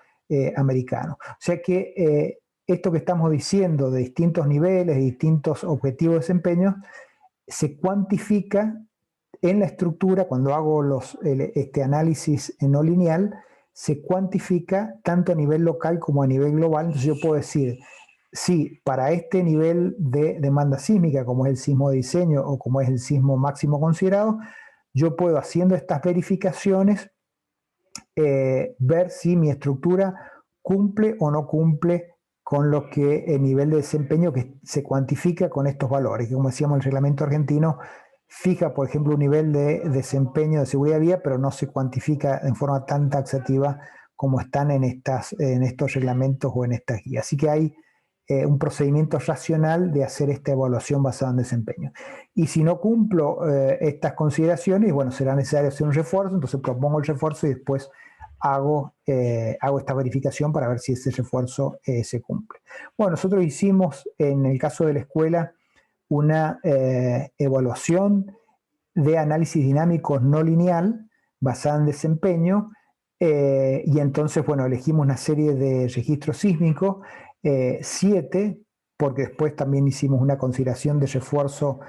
americano. O sea que esto que estamos diciendo de distintos niveles, de distintos objetivos de desempeño, se cuantifica en la estructura. Cuando hago este análisis no lineal, se cuantifica tanto a nivel local como a nivel global. Entonces yo puedo decir, sí, para este nivel de demanda sísmica, como es el sismo de diseño o como es el sismo máximo considerado, yo puedo, haciendo estas verificaciones, ver si mi estructura cumple o no cumple con lo que el nivel de desempeño que se cuantifica con estos valores, que, como decíamos, el reglamento argentino fija, por ejemplo, un nivel de desempeño de seguridad vial, pero no se cuantifica en forma tan taxativa como están en estos reglamentos o en estas guías. Así que hay un procedimiento racional de hacer esta evaluación basada en desempeño. Y si no cumplo estas consideraciones, bueno, será necesario hacer un refuerzo, entonces propongo el refuerzo y después hago esta verificación para ver si ese refuerzo se cumple. Bueno, nosotros hicimos, en el caso de la escuela, una evaluación de análisis dinámico no lineal basada en desempeño, y entonces, bueno, elegimos una serie de registros sísmicos, 7, porque después también hicimos una consideración de refuerzo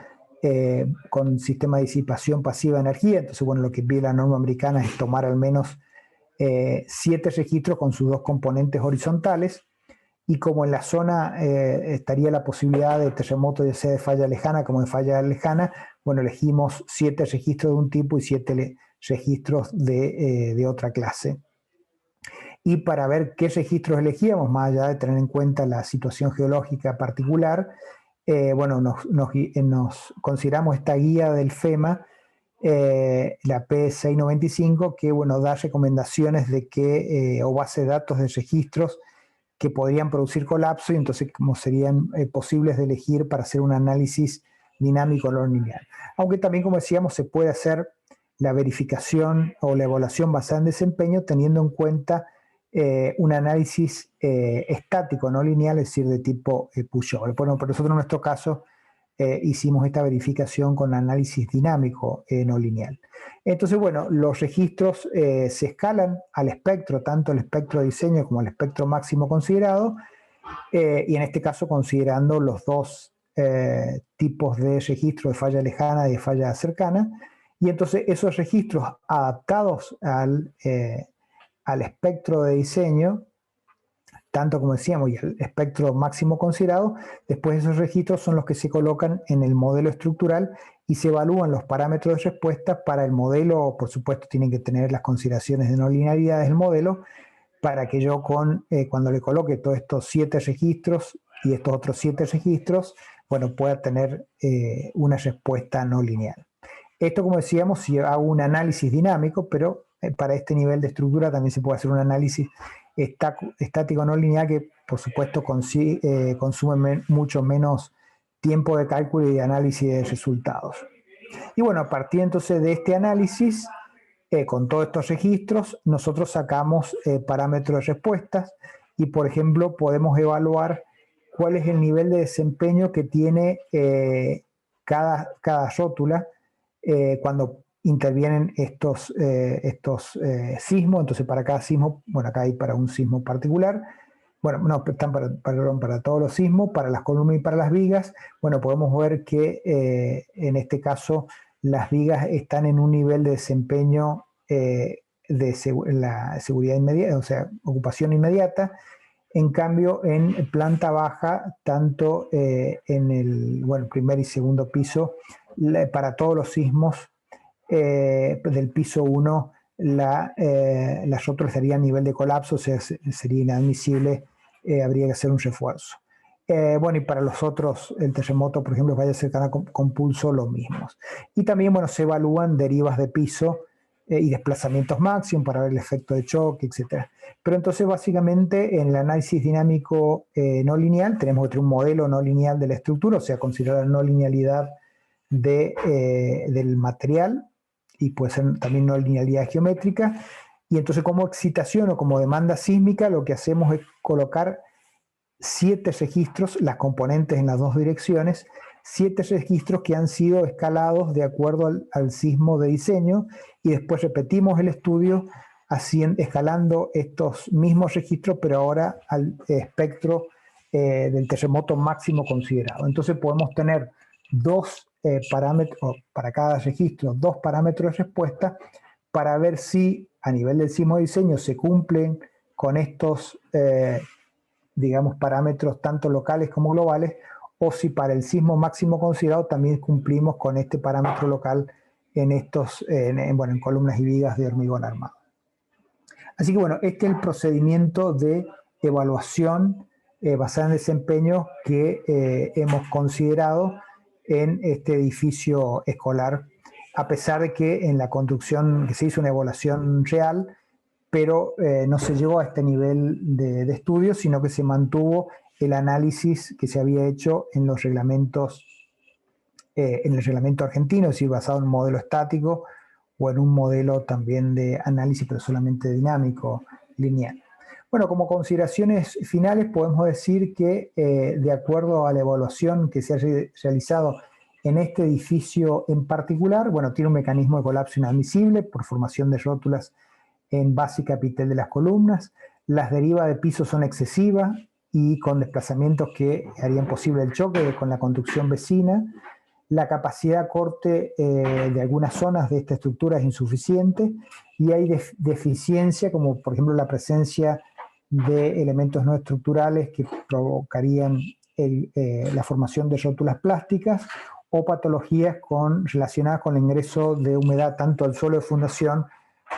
con sistema de disipación pasiva de energía. Entonces, bueno, lo que pide la norma americana es tomar al menos 7 registros con sus 2 componentes horizontales. Y como en la zona estaría la posibilidad de terremoto, ya sea de falla lejana como de falla lejana, bueno, elegimos 7 registros de un tipo y 7 registros de otra clase. Y para ver qué registros elegíamos, más allá de tener en cuenta la situación geológica particular, bueno, nos consideramos esta guía del FEMA, la P695, que, bueno, da recomendaciones de que, o base de datos de registros que podrían producir colapso, y entonces como serían posibles de elegir para hacer un análisis dinámico no lineal. Aunque también, como decíamos, se puede hacer la verificación o la evaluación basada en desempeño teniendo en cuenta un análisis estático no lineal, es decir, de tipo push-over. Bueno, pero nosotros en nuestro caso hicimos esta verificación con análisis dinámico no lineal. Entonces, bueno, los registros se escalan al espectro, tanto el espectro de diseño como el espectro máximo considerado, y en este caso considerando los 2 tipos de registro de falla lejana y de falla cercana. Y entonces esos registros adaptados al espectro de diseño tanto como decíamos, y el espectro máximo considerado, después esos registros son los que se colocan en el modelo estructural y se evalúan los parámetros de respuesta para el modelo. Por supuesto, tienen que tener las consideraciones de no linealidad del modelo para que yo cuando le coloque todos estos 7 registros y estos otros 7 registros, bueno, pueda tener una respuesta no lineal. Esto, como decíamos, si hago un análisis dinámico, pero para este nivel de estructura también se puede hacer un análisis estático no lineal que, por supuesto, consume mucho menos tiempo de cálculo y de análisis de resultados. Y bueno, a partir entonces de este análisis, con todos estos registros, nosotros sacamos parámetros de respuestas y, por ejemplo, podemos evaluar cuál es el nivel de desempeño que tiene cada rótula cuando intervienen estos sismos. Entonces, para cada sismo, bueno, acá hay para un sismo particular, bueno, no, están para todos los sismos, para las columnas y para las vigas. Bueno, podemos ver que en este caso las vigas están en un nivel de desempeño de la seguridad inmediata, o sea, ocupación inmediata. En cambio, en planta baja, tanto en el primer y segundo piso, para todos los sismos del piso 1, las rótulas estarían a nivel de colapso, o sea, sería inadmisible, habría que hacer un refuerzo. Bueno, y para los otros, el terremoto, por ejemplo, vaya cercana con pulso, lo mismo. Y también, bueno, se evalúan derivas de piso y desplazamientos máximos para ver el efecto de choque, etc. Pero entonces, básicamente, en el análisis dinámico no lineal, tenemos que tener un modelo no lineal de la estructura, o sea, considerar la no linealidad del material, y puede ser también no linealidad geométrica. Y entonces, como excitación o como demanda sísmica, lo que hacemos es colocar 7 registros, las componentes en las 2 direcciones, 7 registros que han sido escalados de acuerdo al sismo de diseño, y después repetimos el estudio escalando estos mismos registros, pero ahora al espectro del terremoto máximo considerado. Entonces podemos tener 2 parámetros, para cada registro, 2 parámetros de respuesta para ver si a nivel del sismo de diseño se cumplen con estos digamos, parámetros tanto locales como globales, o si para el sismo máximo considerado también cumplimos con este parámetro local en columnas y vigas de hormigón armado. Así que bueno, este es el procedimiento de evaluación basada en desempeño que hemos considerado en este edificio escolar, a pesar de que en la construcción que se hizo una evaluación real, pero no se llegó a este nivel de estudio, sino que se mantuvo el análisis que se había hecho en los reglamentos, en el reglamento argentino, es decir, basado en un modelo estático o en un modelo también de análisis, pero solamente dinámico, lineal. Bueno, como consideraciones finales podemos decir que de acuerdo a la evaluación que se ha realizado en este edificio en particular, bueno, tiene un mecanismo de colapso inadmisible por formación de rótulas en base y capitel de las columnas. Las derivas de piso son excesivas y con desplazamientos que harían posible el choque con la construcción vecina. La capacidad de corte de algunas zonas de esta estructura es insuficiente y hay deficiencia, como por ejemplo la presencia de elementos no estructurales que provocarían la formación de rótulas plásticas o patologías relacionadas con el ingreso de humedad tanto al suelo de fundación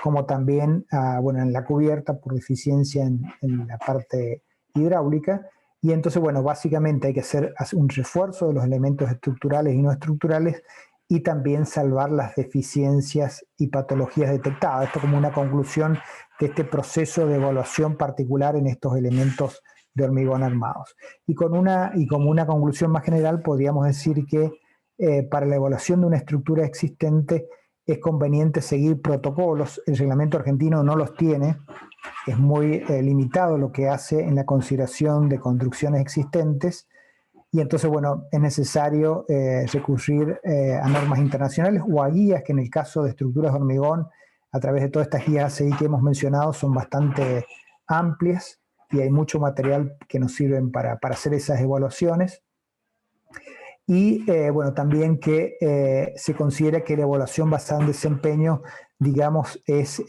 como también en la cubierta por deficiencia en la parte hidráulica. Y entonces, bueno, básicamente hay que hacer un refuerzo de los elementos estructurales y no estructurales y también salvar las deficiencias y patologías detectadas. Esto como una conclusión de este proceso de evaluación particular en estos elementos de hormigón armados. Y como una conclusión más general, podríamos decir que para la evaluación de una estructura existente es conveniente seguir protocolos. El reglamento argentino no los tiene, es muy limitado lo que hace en la consideración de construcciones existentes, y entonces, bueno, es necesario recurrir a normas internacionales o a guías que en el caso de estructuras de hormigón, a través de todas estas guías ACI que hemos mencionado, son bastante amplias y hay mucho material que nos sirven para hacer esas evaluaciones. Y bueno, también que se considera que la evaluación basada en desempeño digamos, es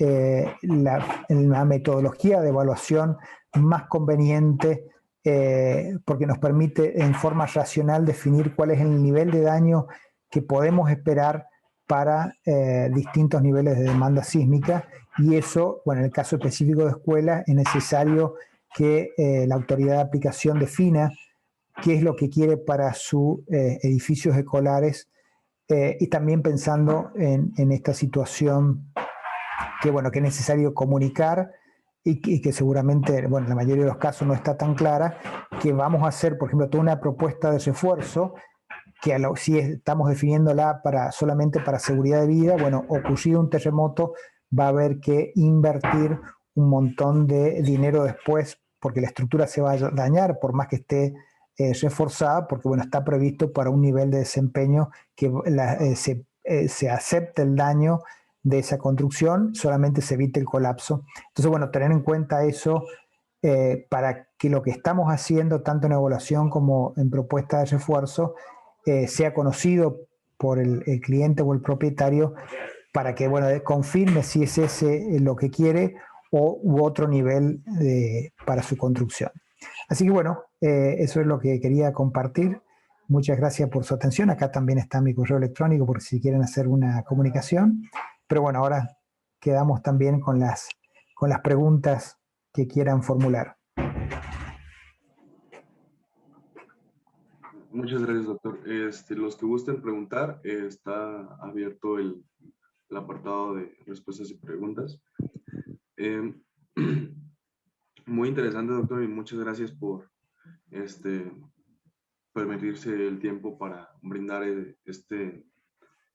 la metodología de evaluación más conveniente porque nos permite en forma racional definir cuál es el nivel de daño que podemos esperar para distintos niveles de demanda sísmica, y eso, bueno, en el caso específico de escuelas, es necesario que la autoridad de aplicación defina qué es lo que quiere para sus edificios escolares, y también pensando en esta situación que, bueno, que es necesario comunicar y que seguramente, bueno, en la mayoría de los casos no está tan clara, que vamos a hacer, por ejemplo, toda una propuesta de refuerzo que si estamos definiéndola solamente para seguridad de vida, bueno, ocurrido un terremoto, va a haber que invertir un montón de dinero después porque la estructura se va a dañar, por más que esté reforzada, porque bueno, está previsto para un nivel de desempeño que se acepte el daño de esa construcción, solamente se evite el colapso. Entonces, bueno, tener en cuenta eso para que lo que estamos haciendo, tanto en evaluación como en propuesta de refuerzo, sea conocido por el cliente o el propietario, para que, bueno, confirme si es ese lo que quiere u otro nivel para su construcción. Así que, bueno, eso es lo que quería compartir. Muchas gracias por su atención. Acá también está mi correo electrónico por si quieren hacer una comunicación. Pero bueno, ahora quedamos también con las preguntas que quieran formular. Muchas gracias, doctor. Los que gusten preguntar, está abierto el apartado de respuestas y preguntas. Muy interesante, doctor, y muchas gracias por permitirse el tiempo para brindar este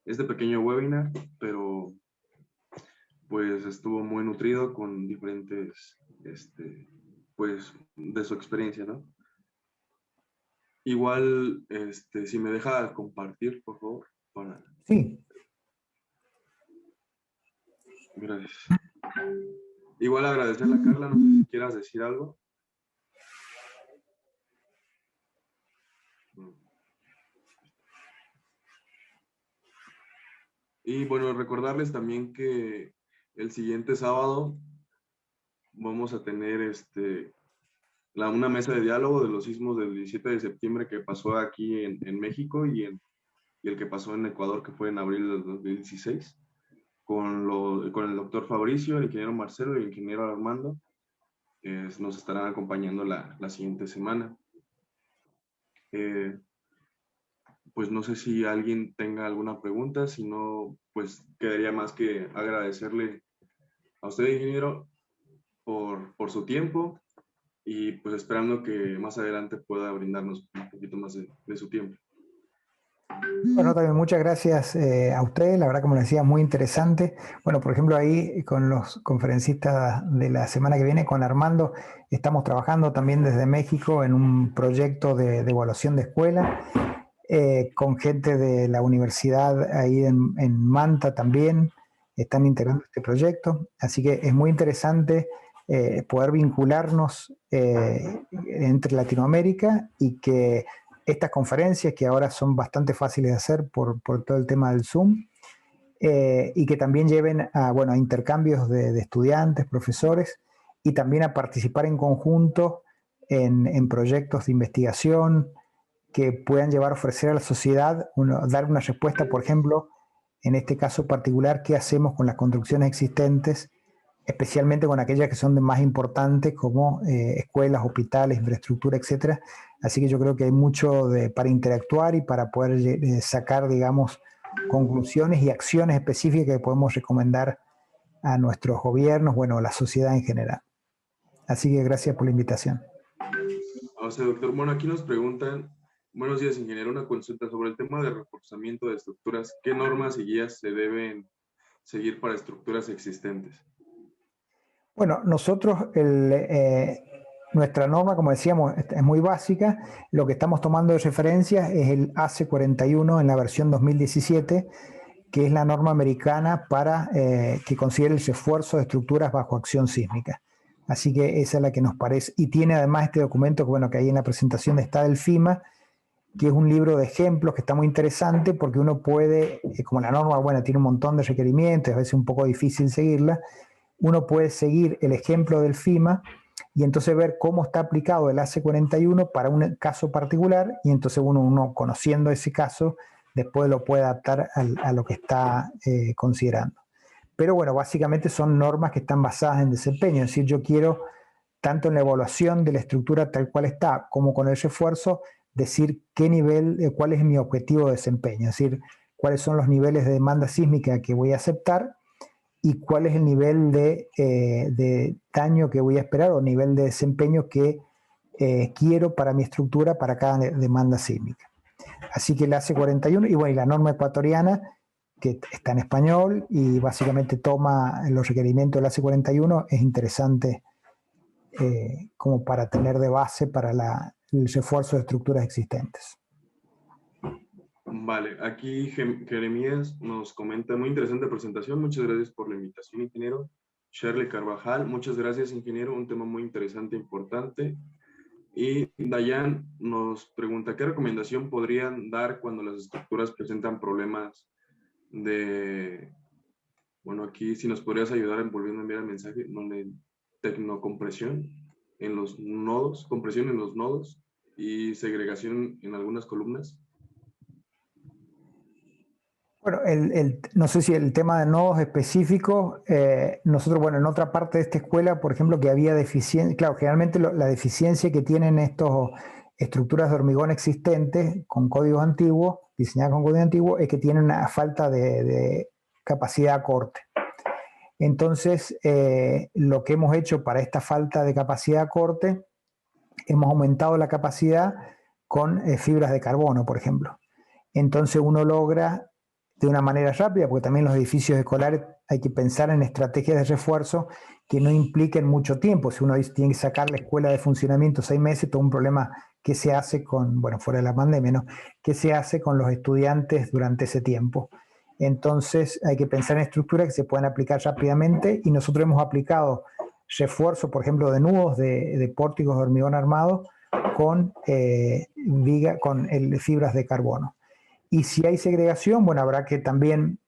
pequeño webinar, pero pues estuvo muy nutrido con diferentes, pues, de su experiencia, ¿no? Igual, si me deja compartir, por favor, para... Sí. Gracias. Igual agradecerle a Carla, no sé si quieras decir algo. Y bueno, recordarles también que el siguiente sábado vamos a tener una mesa de diálogo de los sismos del 17 de septiembre que pasó aquí en México y el que pasó en Ecuador, que fue en abril del 2016, con el doctor Fabricio, el ingeniero Marcelo y el ingeniero Armando. Nos estarán acompañando la siguiente semana. Pues no sé si alguien tenga alguna pregunta, si no, pues quedaría más que agradecerle a usted, ingeniero, por su tiempo y pues esperando que más adelante pueda brindarnos un poquito más de su tiempo. Bueno, también muchas gracias a usted, la verdad, como les decía, muy interesante. Bueno, por ejemplo, ahí con los conferencistas de la semana que viene, con Armando, estamos trabajando también desde México en un proyecto de evaluación de escuela, con gente de la universidad ahí en Manta también, están integrando este proyecto, así que es muy interesante poder vincularnos entre Latinoamérica y que estas conferencias, que ahora son bastante fáciles de hacer por todo el tema del Zoom, y que también lleven a intercambios de estudiantes, profesores, y también a participar en conjunto en proyectos de investigación que puedan llevar a ofrecer a la sociedad, dar una respuesta, por ejemplo, en este caso particular, qué hacemos con las construcciones existentes, especialmente con aquellas que son de más importantes como escuelas, hospitales, infraestructura, etcétera. Así que yo creo que hay mucho para interactuar y para poder sacar, digamos, conclusiones y acciones específicas que podemos recomendar a nuestros gobiernos, bueno, a la sociedad en general. Así que gracias por la invitación. O sea, doctor, bueno, aquí nos preguntan, buenos días, ingeniero, una consulta sobre el tema de reforzamiento de estructuras. ¿Qué normas y guías se deben seguir para estructuras existentes? Bueno, nosotros, nuestra norma, como decíamos, es muy básica. Lo que estamos tomando de referencia es el ACE 41 en la versión 2017, que es la norma americana para que considere el refuerzo de estructuras bajo acción sísmica. Así que esa es la que nos parece. Y tiene además este documento, que bueno, que ahí en la presentación está del FIMA, que es un libro de ejemplos que está muy interesante porque uno puede, como la norma, bueno, tiene un montón de requerimientos, a veces un poco difícil seguirla, uno puede seguir el ejemplo del FIMA y entonces ver cómo está aplicado el AC41 para un caso particular, y entonces uno conociendo ese caso, después lo puede adaptar a lo que está considerando. Pero bueno, básicamente son normas que están basadas en desempeño, es decir, yo quiero, tanto en la evaluación de la estructura tal cual está, como con el refuerzo, decir qué nivel, cuál es mi objetivo de desempeño, es decir, cuáles son los niveles de demanda sísmica que voy a aceptar y cuál es el nivel de daño que voy a esperar o nivel de desempeño que quiero para mi estructura para cada demanda sísmica. Así que la AC41 y bueno, y la norma ecuatoriana, que está en español y básicamente toma los requerimientos del AC41, es interesante como para tener de base para el refuerzo de estructuras existentes. Vale, aquí Jeremías nos comenta, muy interesante presentación, muchas gracias por la invitación, ingeniero. Shirley Carvajal, muchas gracias, ingeniero, un tema muy interesante e importante. Y Dayan nos pregunta, ¿qué recomendación podrían dar cuando las estructuras presentan problemas de, bueno, aquí si nos podrías ayudar volviendo a enviar el mensaje, donde tecnocompresión en los nodos, compresión en los nodos y segregación en algunas columnas? Bueno, no sé si el tema de nodos específicos, nosotros, bueno, en otra parte de esta escuela, por ejemplo, que había deficiencia, claro, generalmente la deficiencia que tienen estas estructuras de hormigón existentes con códigos antiguos, diseñadas con código antiguo, es que tienen una falta de capacidad de corte. Entonces, lo que hemos hecho para esta falta de capacidad de corte, hemos aumentado la capacidad con fibras de carbono, por ejemplo. Entonces uno logra de una manera rápida, porque también los edificios escolares hay que pensar en estrategias de refuerzo que no impliquen mucho tiempo. Si uno tiene que sacar la escuela de funcionamiento 6 meses, todo un problema que se hace con, bueno, fuera de la pandemia, ¿no? ¿Qué se hace con los estudiantes durante ese tiempo? Entonces hay que pensar en estructuras que se puedan aplicar rápidamente, y nosotros hemos aplicado refuerzo, por ejemplo, de nudos de pórticos de hormigón armado con fibras de carbono. Y si hay segregación, bueno, habrá que también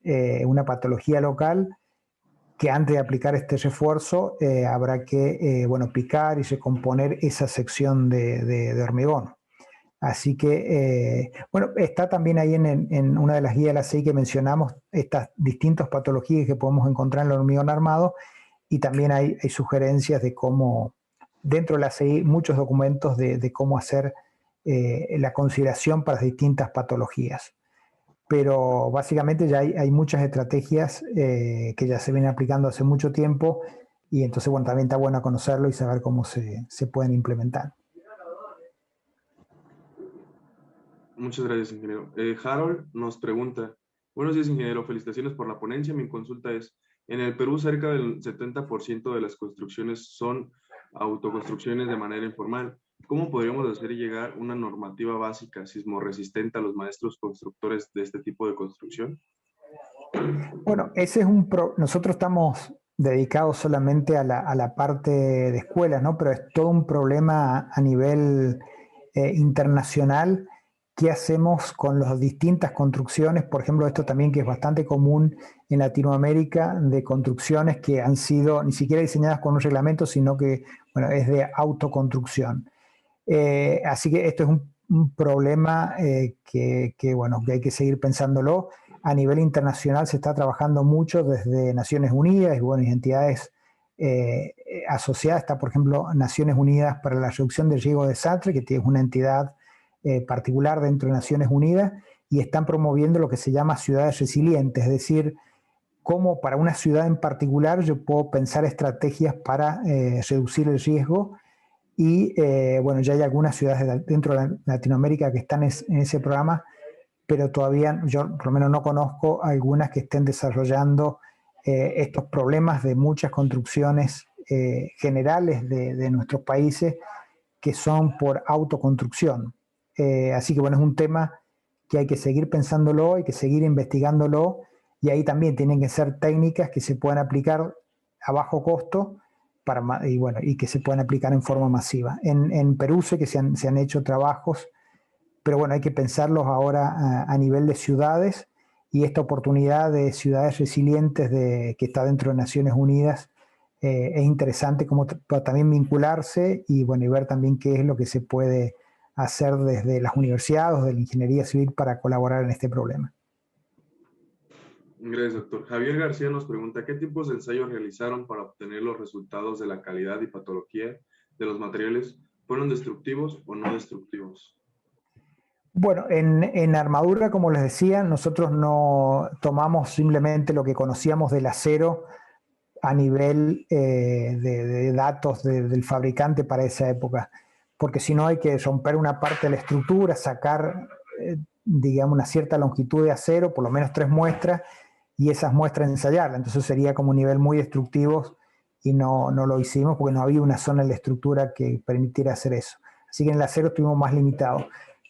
una patología local que antes de aplicar este refuerzo habrá que, bueno, picar y recomponer esa sección de hormigón. Así que, bueno, está también ahí en una de las guías de la CEI que mencionamos estas distintas patologías que podemos encontrar en el hormigón armado, y también hay sugerencias de cómo, dentro de la CEI, muchos documentos de cómo hacer la consideración para las distintas patologías. Pero básicamente ya hay muchas estrategias que ya se vienen aplicando hace mucho tiempo, y entonces, bueno, también está bueno conocerlo y saber cómo se pueden implementar. Muchas gracias, ingeniero. Harold nos pregunta, buenos días, ingeniero, felicitaciones por la ponencia. Mi consulta es, en el Perú cerca del 70% de las construcciones son autoconstrucciones de manera informal. ¿Cómo podríamos hacer llegar una normativa básica sismorresistente a los maestros constructores de este tipo de construcción? Bueno, nosotros estamos dedicados solamente a la parte de escuelas, ¿no? Pero es todo un problema a nivel internacional. ¿Qué hacemos con las distintas construcciones? Por ejemplo, esto también que es bastante común en Latinoamérica, de construcciones que han sido ni siquiera diseñadas con un reglamento, sino que, bueno, es de autoconstrucción. Así que esto es un problema bueno, que hay que seguir pensándolo. A nivel internacional se está trabajando mucho desde Naciones Unidas y, bueno, y entidades asociadas. Está, por ejemplo, Naciones Unidas para la Reducción del Riesgo de Desastre, que es una entidad particular dentro de Naciones Unidas, y están promoviendo lo que se llama ciudades resilientes, es decir, cómo para una ciudad en particular yo puedo pensar estrategias para reducir el riesgo. Y bueno, ya hay algunas ciudades dentro de Latinoamérica que están en ese programa, pero todavía yo por lo menos no conozco algunas que estén desarrollando estos problemas de muchas construcciones generales de nuestros países que son por autoconstrucción. Así que, bueno, es un tema que hay que seguir pensándolo, hay que seguir investigándolo, y ahí también tienen que ser técnicas que se puedan aplicar a bajo costo y que se puedan aplicar en forma masiva. En Perú sé que se han hecho trabajos pero bueno, hay que pensarlos ahora a nivel de ciudades, y esta oportunidad de ciudades resilientes que está dentro de Naciones Unidas es interesante como para también vincularse y, bueno, y ver también qué es lo que se puede hacer desde las universidades o de la ingeniería civil para colaborar en este problema. Gracias, doctor. Javier García nos pregunta, ¿qué tipos de ensayos realizaron para obtener los resultados de la calidad y patología de los materiales? ¿Fueron destructivos o no destructivos? Bueno, en armadura, como les decía, nosotros no tomamos simplemente lo que conocíamos del acero a nivel de datos del fabricante para esa época, porque si no hay que romper una parte de la estructura, sacar, digamos, una cierta longitud de acero, por lo menos 3 muestras, y esas muestras ensayarlas. Entonces sería como un nivel muy destructivo y no lo hicimos porque no había una zona en la estructura que permitiera hacer eso. Así que en el acero estuvimos más limitados.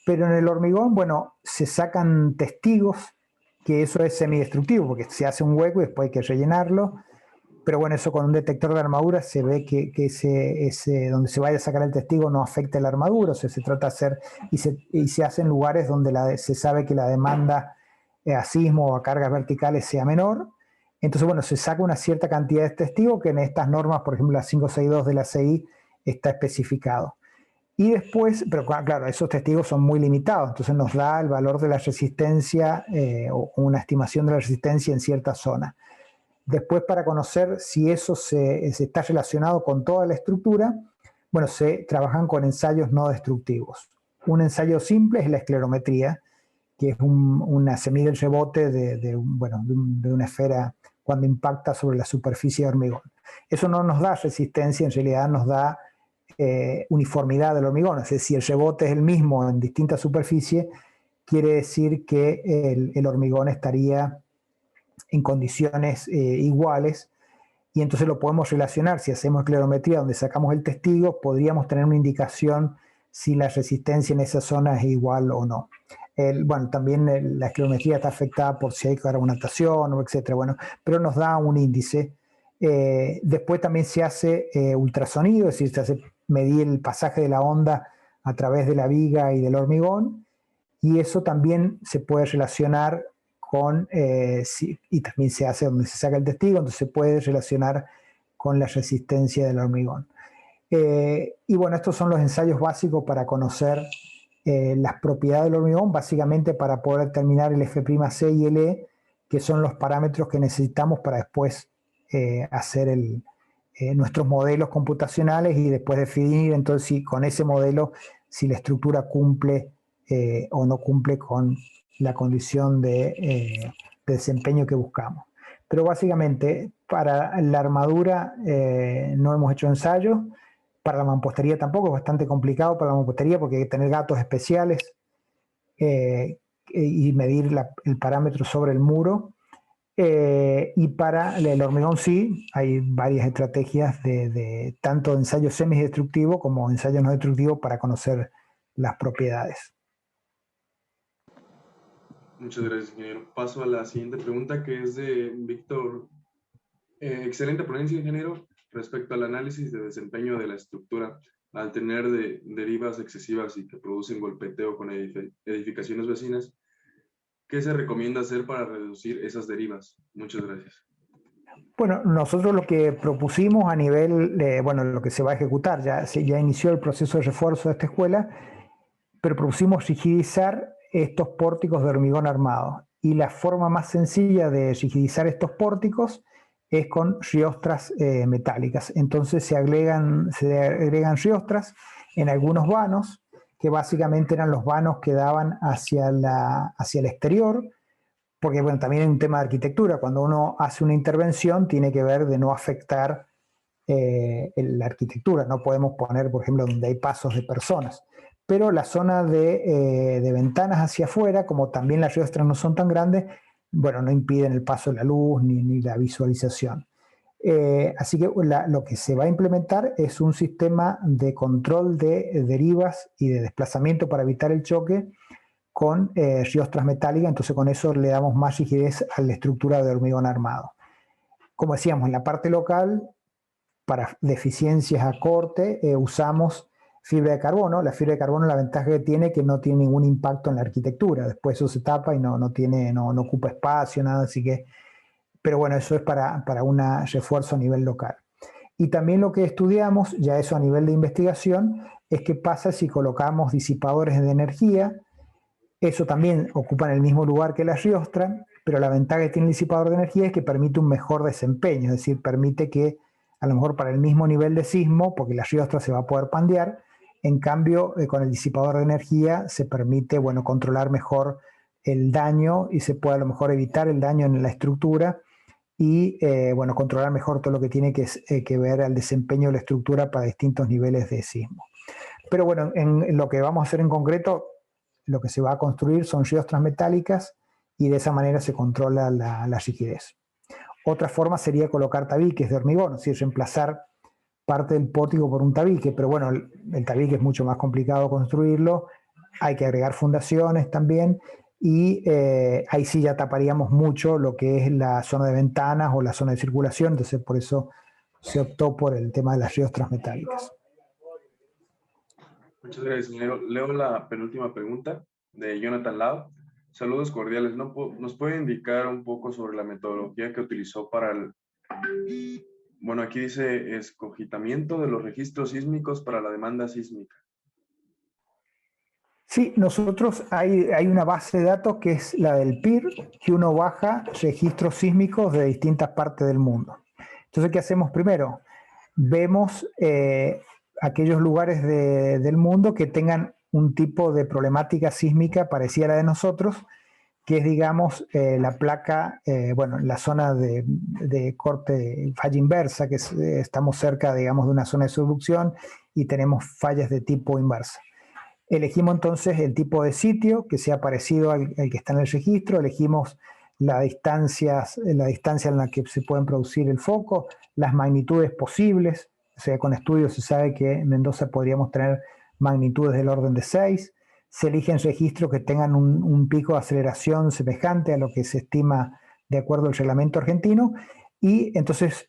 Pero en el hormigón, bueno, se sacan testigos, que eso es semidestructivo, porque se hace un hueco y después hay que rellenarlo. Pero bueno, eso con un detector de armadura se ve que ese donde se vaya a sacar el testigo no afecta la armadura, o sea, se trata de hacer, y se hace en lugares donde se sabe que la demanda a sismo o a cargas verticales sea menor. Entonces, bueno, se saca una cierta cantidad de testigos que en estas normas, por ejemplo, la 562 de la CI, está especificado. Y después, pero claro, esos testigos son muy limitados, entonces nos da el valor de la resistencia o una estimación de la resistencia en cierta zona. Después, para conocer si eso se está relacionado con toda la estructura, bueno, se trabajan con ensayos no destructivos. Un ensayo simple es la esclerometría, que es se mide el rebote de una esfera cuando impacta sobre la superficie de hormigón. Eso no nos da resistencia, en realidad nos da uniformidad del hormigón. Es decir, si el rebote es el mismo en distintas superficies, quiere decir que el hormigón estaría en condiciones iguales, y entonces lo podemos relacionar. Si hacemos esclerometría donde sacamos el testigo, podríamos tener una indicación si la resistencia en esa zona es igual o no. Bueno, también la esclerometría está afectada por si hay carbonatación, etc. Bueno, pero nos da un índice. Después también se hace ultrasonido, es decir, se hace medir el pasaje de la onda a través de la viga y del hormigón, y eso también se puede relacionar con, y también se hace donde se saca el testigo, entonces se puede relacionar con la resistencia del hormigón. Y bueno, estos son los ensayos básicos para conocer las propiedades del hormigón, básicamente para poder determinar el F'C y el E, que son los parámetros que necesitamos para después hacer nuestros modelos computacionales y después definir entonces si con ese modelo si la estructura cumple o no cumple con la condición de desempeño que buscamos. Pero básicamente para la armadura no hemos hecho ensayos, para la mampostería tampoco, es bastante complicado para la mampostería porque hay que tener gatos especiales y medir el parámetro sobre el muro. Y para el hormigón sí, hay varias estrategias de tanto ensayo semidestructivo como ensayo no destructivo para conocer las propiedades. Muchas gracias, ingeniero. Paso a la siguiente pregunta, que es de Víctor. Excelente ponencia, ingeniero, respecto al análisis de desempeño de la estructura al tener derivas excesivas y que producen golpeteo con edificaciones vecinas. ¿Qué se recomienda hacer para reducir esas derivas? Muchas gracias. Bueno, nosotros lo que propusimos a nivel de, bueno, lo que se va a ejecutar, ya inició el proceso de refuerzo de esta escuela, pero propusimos rigidizar estos pórticos de hormigón armado. Y la forma más sencilla de rigidizar estos pórticos es con riostras metálicas. Entonces se agregan riostras en algunos vanos, que básicamente eran los vanos que daban hacia el exterior, porque bueno, también hay un tema de arquitectura. Cuando uno hace una intervención tiene que ver de no afectar la arquitectura. No podemos poner, por ejemplo, donde hay pasos de personas. Pero la zona de ventanas hacia afuera, como también las riostras no son tan grandes, bueno, no impiden el paso de la luz ni la visualización. Así que lo que se va a implementar es un sistema de control de derivas y de desplazamiento para evitar el choque con riostras metálicas. Entonces con eso le damos más rigidez a la estructura de hormigón armado. Como decíamos, en la parte local, para deficiencias a corte, usamos fibra de carbono. La fibra de carbono, la ventaja que tiene es que no tiene ningún impacto en la arquitectura. Después eso se tapa y no ocupa espacio, nada, así que, pero bueno, eso es para un refuerzo a nivel local. Y también lo que estudiamos, ya eso a nivel de investigación, es qué pasa si colocamos disipadores de energía. Eso también ocupa en el mismo lugar que la riostra, pero la ventaja que tiene el disipador de energía es que permite un mejor desempeño, es decir, permite que a lo mejor para el mismo nivel de sismo, porque la riostra se va a poder pandear, en cambio con el disipador de energía se permite, bueno, controlar mejor el daño y se puede a lo mejor evitar el daño en la estructura y bueno, controlar mejor todo lo que tiene que ver al desempeño de la estructura para distintos niveles de sismo. Pero bueno, en lo que vamos a hacer en concreto, lo que se va a construir son riostras metálicas y de esa manera se controla la rigidez. Otra forma sería colocar tabiques de hormigón, es decir, reemplazar parte del pórtico por un tabique, pero bueno, el tabique es mucho más complicado construirlo, hay que agregar fundaciones también y ahí sí ya taparíamos mucho lo que es la zona de ventanas o la zona de circulación, entonces por eso se optó por el tema de las riostras metálicas. Muchas gracias, ingeniero. Leo la penúltima pregunta de Jonathan Lau. Saludos cordiales. ¿Nos puede indicar un poco sobre la metodología que utilizó para el, bueno, aquí dice escogitamiento de los registros sísmicos para la demanda sísmica? Sí, nosotros hay una base de datos que es la del PIR, que uno baja registros sísmicos de distintas partes del mundo. Entonces, ¿qué hacemos primero? Vemos aquellos lugares del mundo que tengan un tipo de problemática sísmica parecida a la de nosotros, que es, digamos, la placa, bueno, la zona de corte falla inversa, que estamos cerca, digamos, de una zona de subducción y tenemos fallas de tipo inversa. Elegimos entonces el tipo de sitio que sea parecido al que está en el registro, elegimos la distancia en la que se pueden producir el foco, las magnitudes posibles, o sea, con estudios se sabe que en Mendoza podríamos tener magnitudes del orden de 6, se eligen registros que tengan un pico de aceleración semejante a lo que se estima de acuerdo al reglamento argentino, y entonces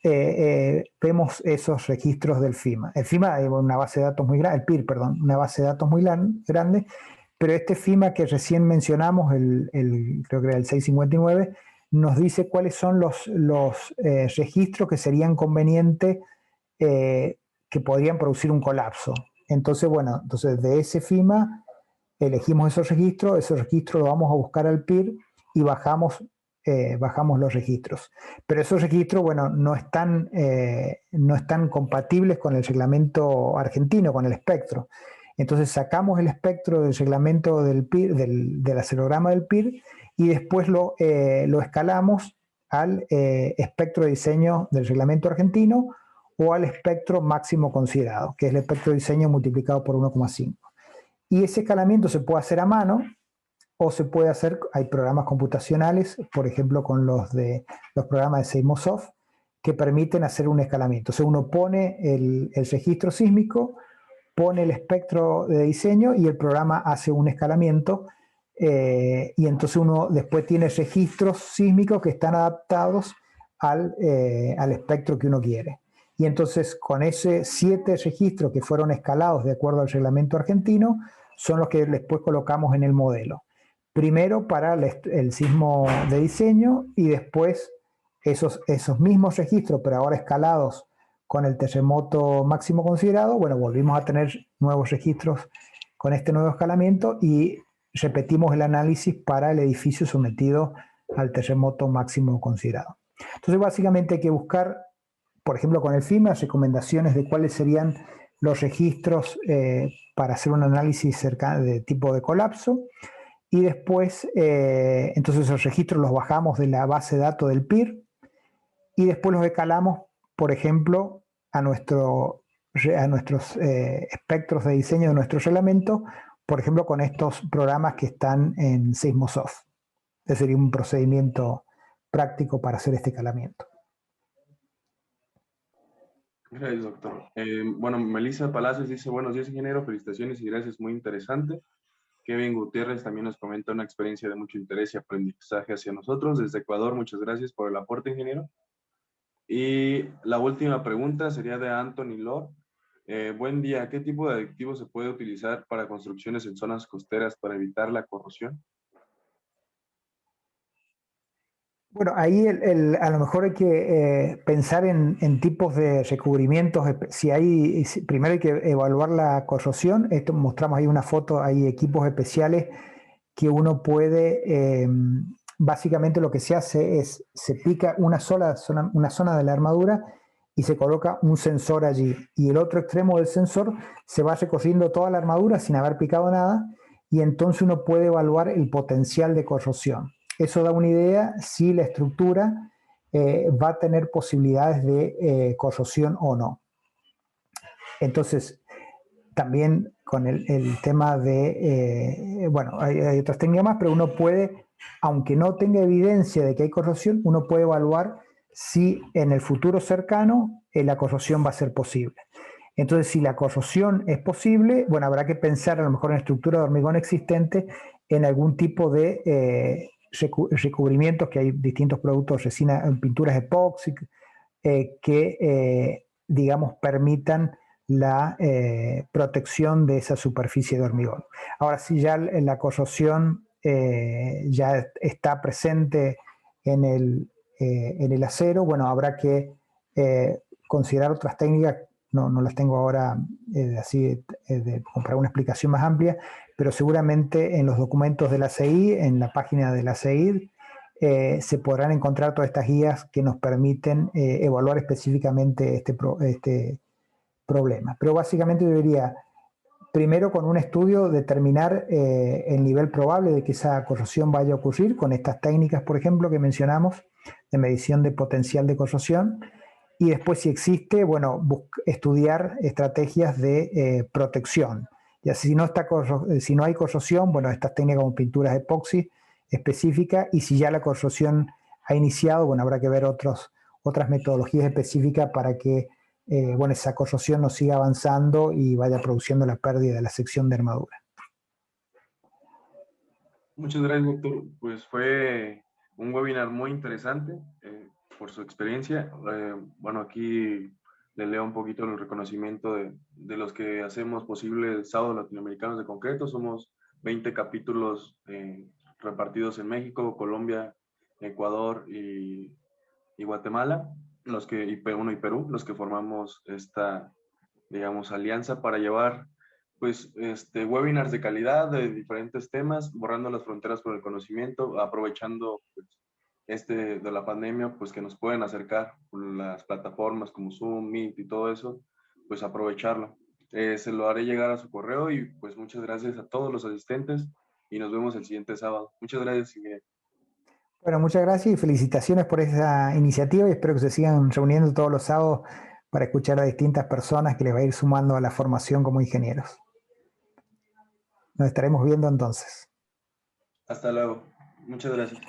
vemos esos registros del FIMA. El FIMA es una base de datos muy grande, el PIR, perdón, una base de datos muy grande, pero este FIMA que recién mencionamos, creo que era el 659, nos dice cuáles son los registros que serían convenientes que podrían producir un colapso. Entonces, bueno, entonces de ese FIMA elegimos esos registros lo vamos a buscar al PIR y bajamos los registros. Pero esos registros, bueno, no están compatibles con el reglamento argentino, con el espectro. Entonces sacamos el espectro del reglamento del PIR, del acelerograma del PIR, y después lo escalamos al espectro de diseño del reglamento argentino o al espectro máximo considerado, que es el espectro de diseño multiplicado por 1,5. Y ese escalamiento se puede hacer a mano o se puede hacer, hay programas computacionales, por ejemplo con los programas de Seismosoft, que permiten hacer un escalamiento. O sea, uno pone el registro sísmico, pone el espectro de diseño y el programa hace un escalamiento y entonces uno después tiene registros sísmicos que están adaptados al espectro que uno quiere. Y entonces con ese 7 registros que fueron escalados de acuerdo al reglamento argentino, son los que después colocamos en el modelo. Primero para el sismo de diseño y después esos mismos registros, pero ahora escalados con el terremoto máximo considerado, bueno, volvimos a tener nuevos registros con este nuevo escalamiento y repetimos el análisis para el edificio sometido al terremoto máximo considerado. Entonces, básicamente hay que buscar, por ejemplo, con el FIMA, recomendaciones de cuáles serían los registros para hacer un análisis cercano de tipo de colapso. Y después, entonces esos registros los bajamos de la base de datos del PIR y después los escalamos, por ejemplo, a nuestros espectros de diseño de nuestro reglamento, por ejemplo, con estos programas que están en Seismosoft. Ese sería un procedimiento práctico para hacer este escalamiento. Gracias, doctor. Bueno, Melissa Palacios dice, buenos días, ingeniero, felicitaciones y gracias, muy interesante. Kevin Gutiérrez también nos comenta una experiencia de mucho interés y aprendizaje hacia nosotros. Desde Ecuador, muchas gracias por el aporte, ingeniero. Y la última pregunta sería de Anthony Lord. Buen día. ¿Qué tipo de aditivo se puede utilizar para construcciones en zonas costeras para evitar la corrosión? Bueno, ahí a lo mejor hay que pensar en tipos de recubrimientos. Primero hay que evaluar la corrosión. Esto mostramos ahí una foto, hay equipos especiales que uno puede, básicamente lo que se hace es, se pica una zona de la armadura y se coloca un sensor allí. Y el otro extremo del sensor se va recorriendo toda la armadura sin haber picado nada, y entonces uno puede evaluar el potencial de corrosión. Eso da una idea si la estructura va a tener posibilidades de corrosión o no. Entonces, también con el tema de, bueno, hay otras técnicas más, pero uno puede, aunque no tenga evidencia de que hay corrosión, uno puede evaluar si en el futuro cercano la corrosión va a ser posible. Entonces, si la corrosión es posible, bueno, habrá que pensar a lo mejor en estructura de hormigón existente en algún tipo de recubrimientos, que hay distintos productos, resina, pinturas epoxi, que, digamos, permitan la protección de esa superficie de hormigón. Ahora, si ya la corrosión ya está presente en el acero, bueno, habrá que considerar otras técnicas. No las tengo ahora así para una explicación más amplia, pero seguramente en los documentos de la CEI, en la página de la CEI, se podrán encontrar todas estas guías que nos permiten evaluar específicamente este problema. Pero básicamente yo diría, primero con un estudio determinar el nivel probable de que esa corrosión vaya a ocurrir con estas técnicas, por ejemplo, que mencionamos, de medición de potencial de corrosión, y después si existe, bueno, estudiar estrategias de protección. Y así si no hay corrosión, bueno, estas técnicas como pinturas epoxi específicas, y si ya la corrosión ha iniciado, bueno, habrá que ver otras metodologías específicas para que bueno, esa corrosión no siga avanzando y vaya produciendo la pérdida de la sección de armadura. Muchas gracias, doctor. Pues fue un webinar muy interesante por su experiencia. Bueno, aquí le leo un poquito el reconocimiento de los que hacemos posible Sábados Latinoamericanos de Concreto. Somos 20 capítulos repartidos en México, Colombia, Ecuador y Guatemala, y Perú, los que formamos esta, digamos, alianza para llevar pues webinars de calidad de diferentes temas, borrando las fronteras por el conocimiento, aprovechando pues, de la pandemia, pues que nos pueden acercar las plataformas como Zoom, Meet y todo eso, pues aprovecharlo. Se lo haré llegar a su correo y pues muchas gracias a todos los asistentes y nos vemos el siguiente sábado. Muchas gracias, Miguel. Bueno, muchas gracias y felicitaciones por esa iniciativa, y espero que se sigan reuniendo todos los sábados para escuchar a distintas personas que les va a ir sumando a la formación como ingenieros. Nos estaremos viendo entonces. Hasta luego. Muchas gracias.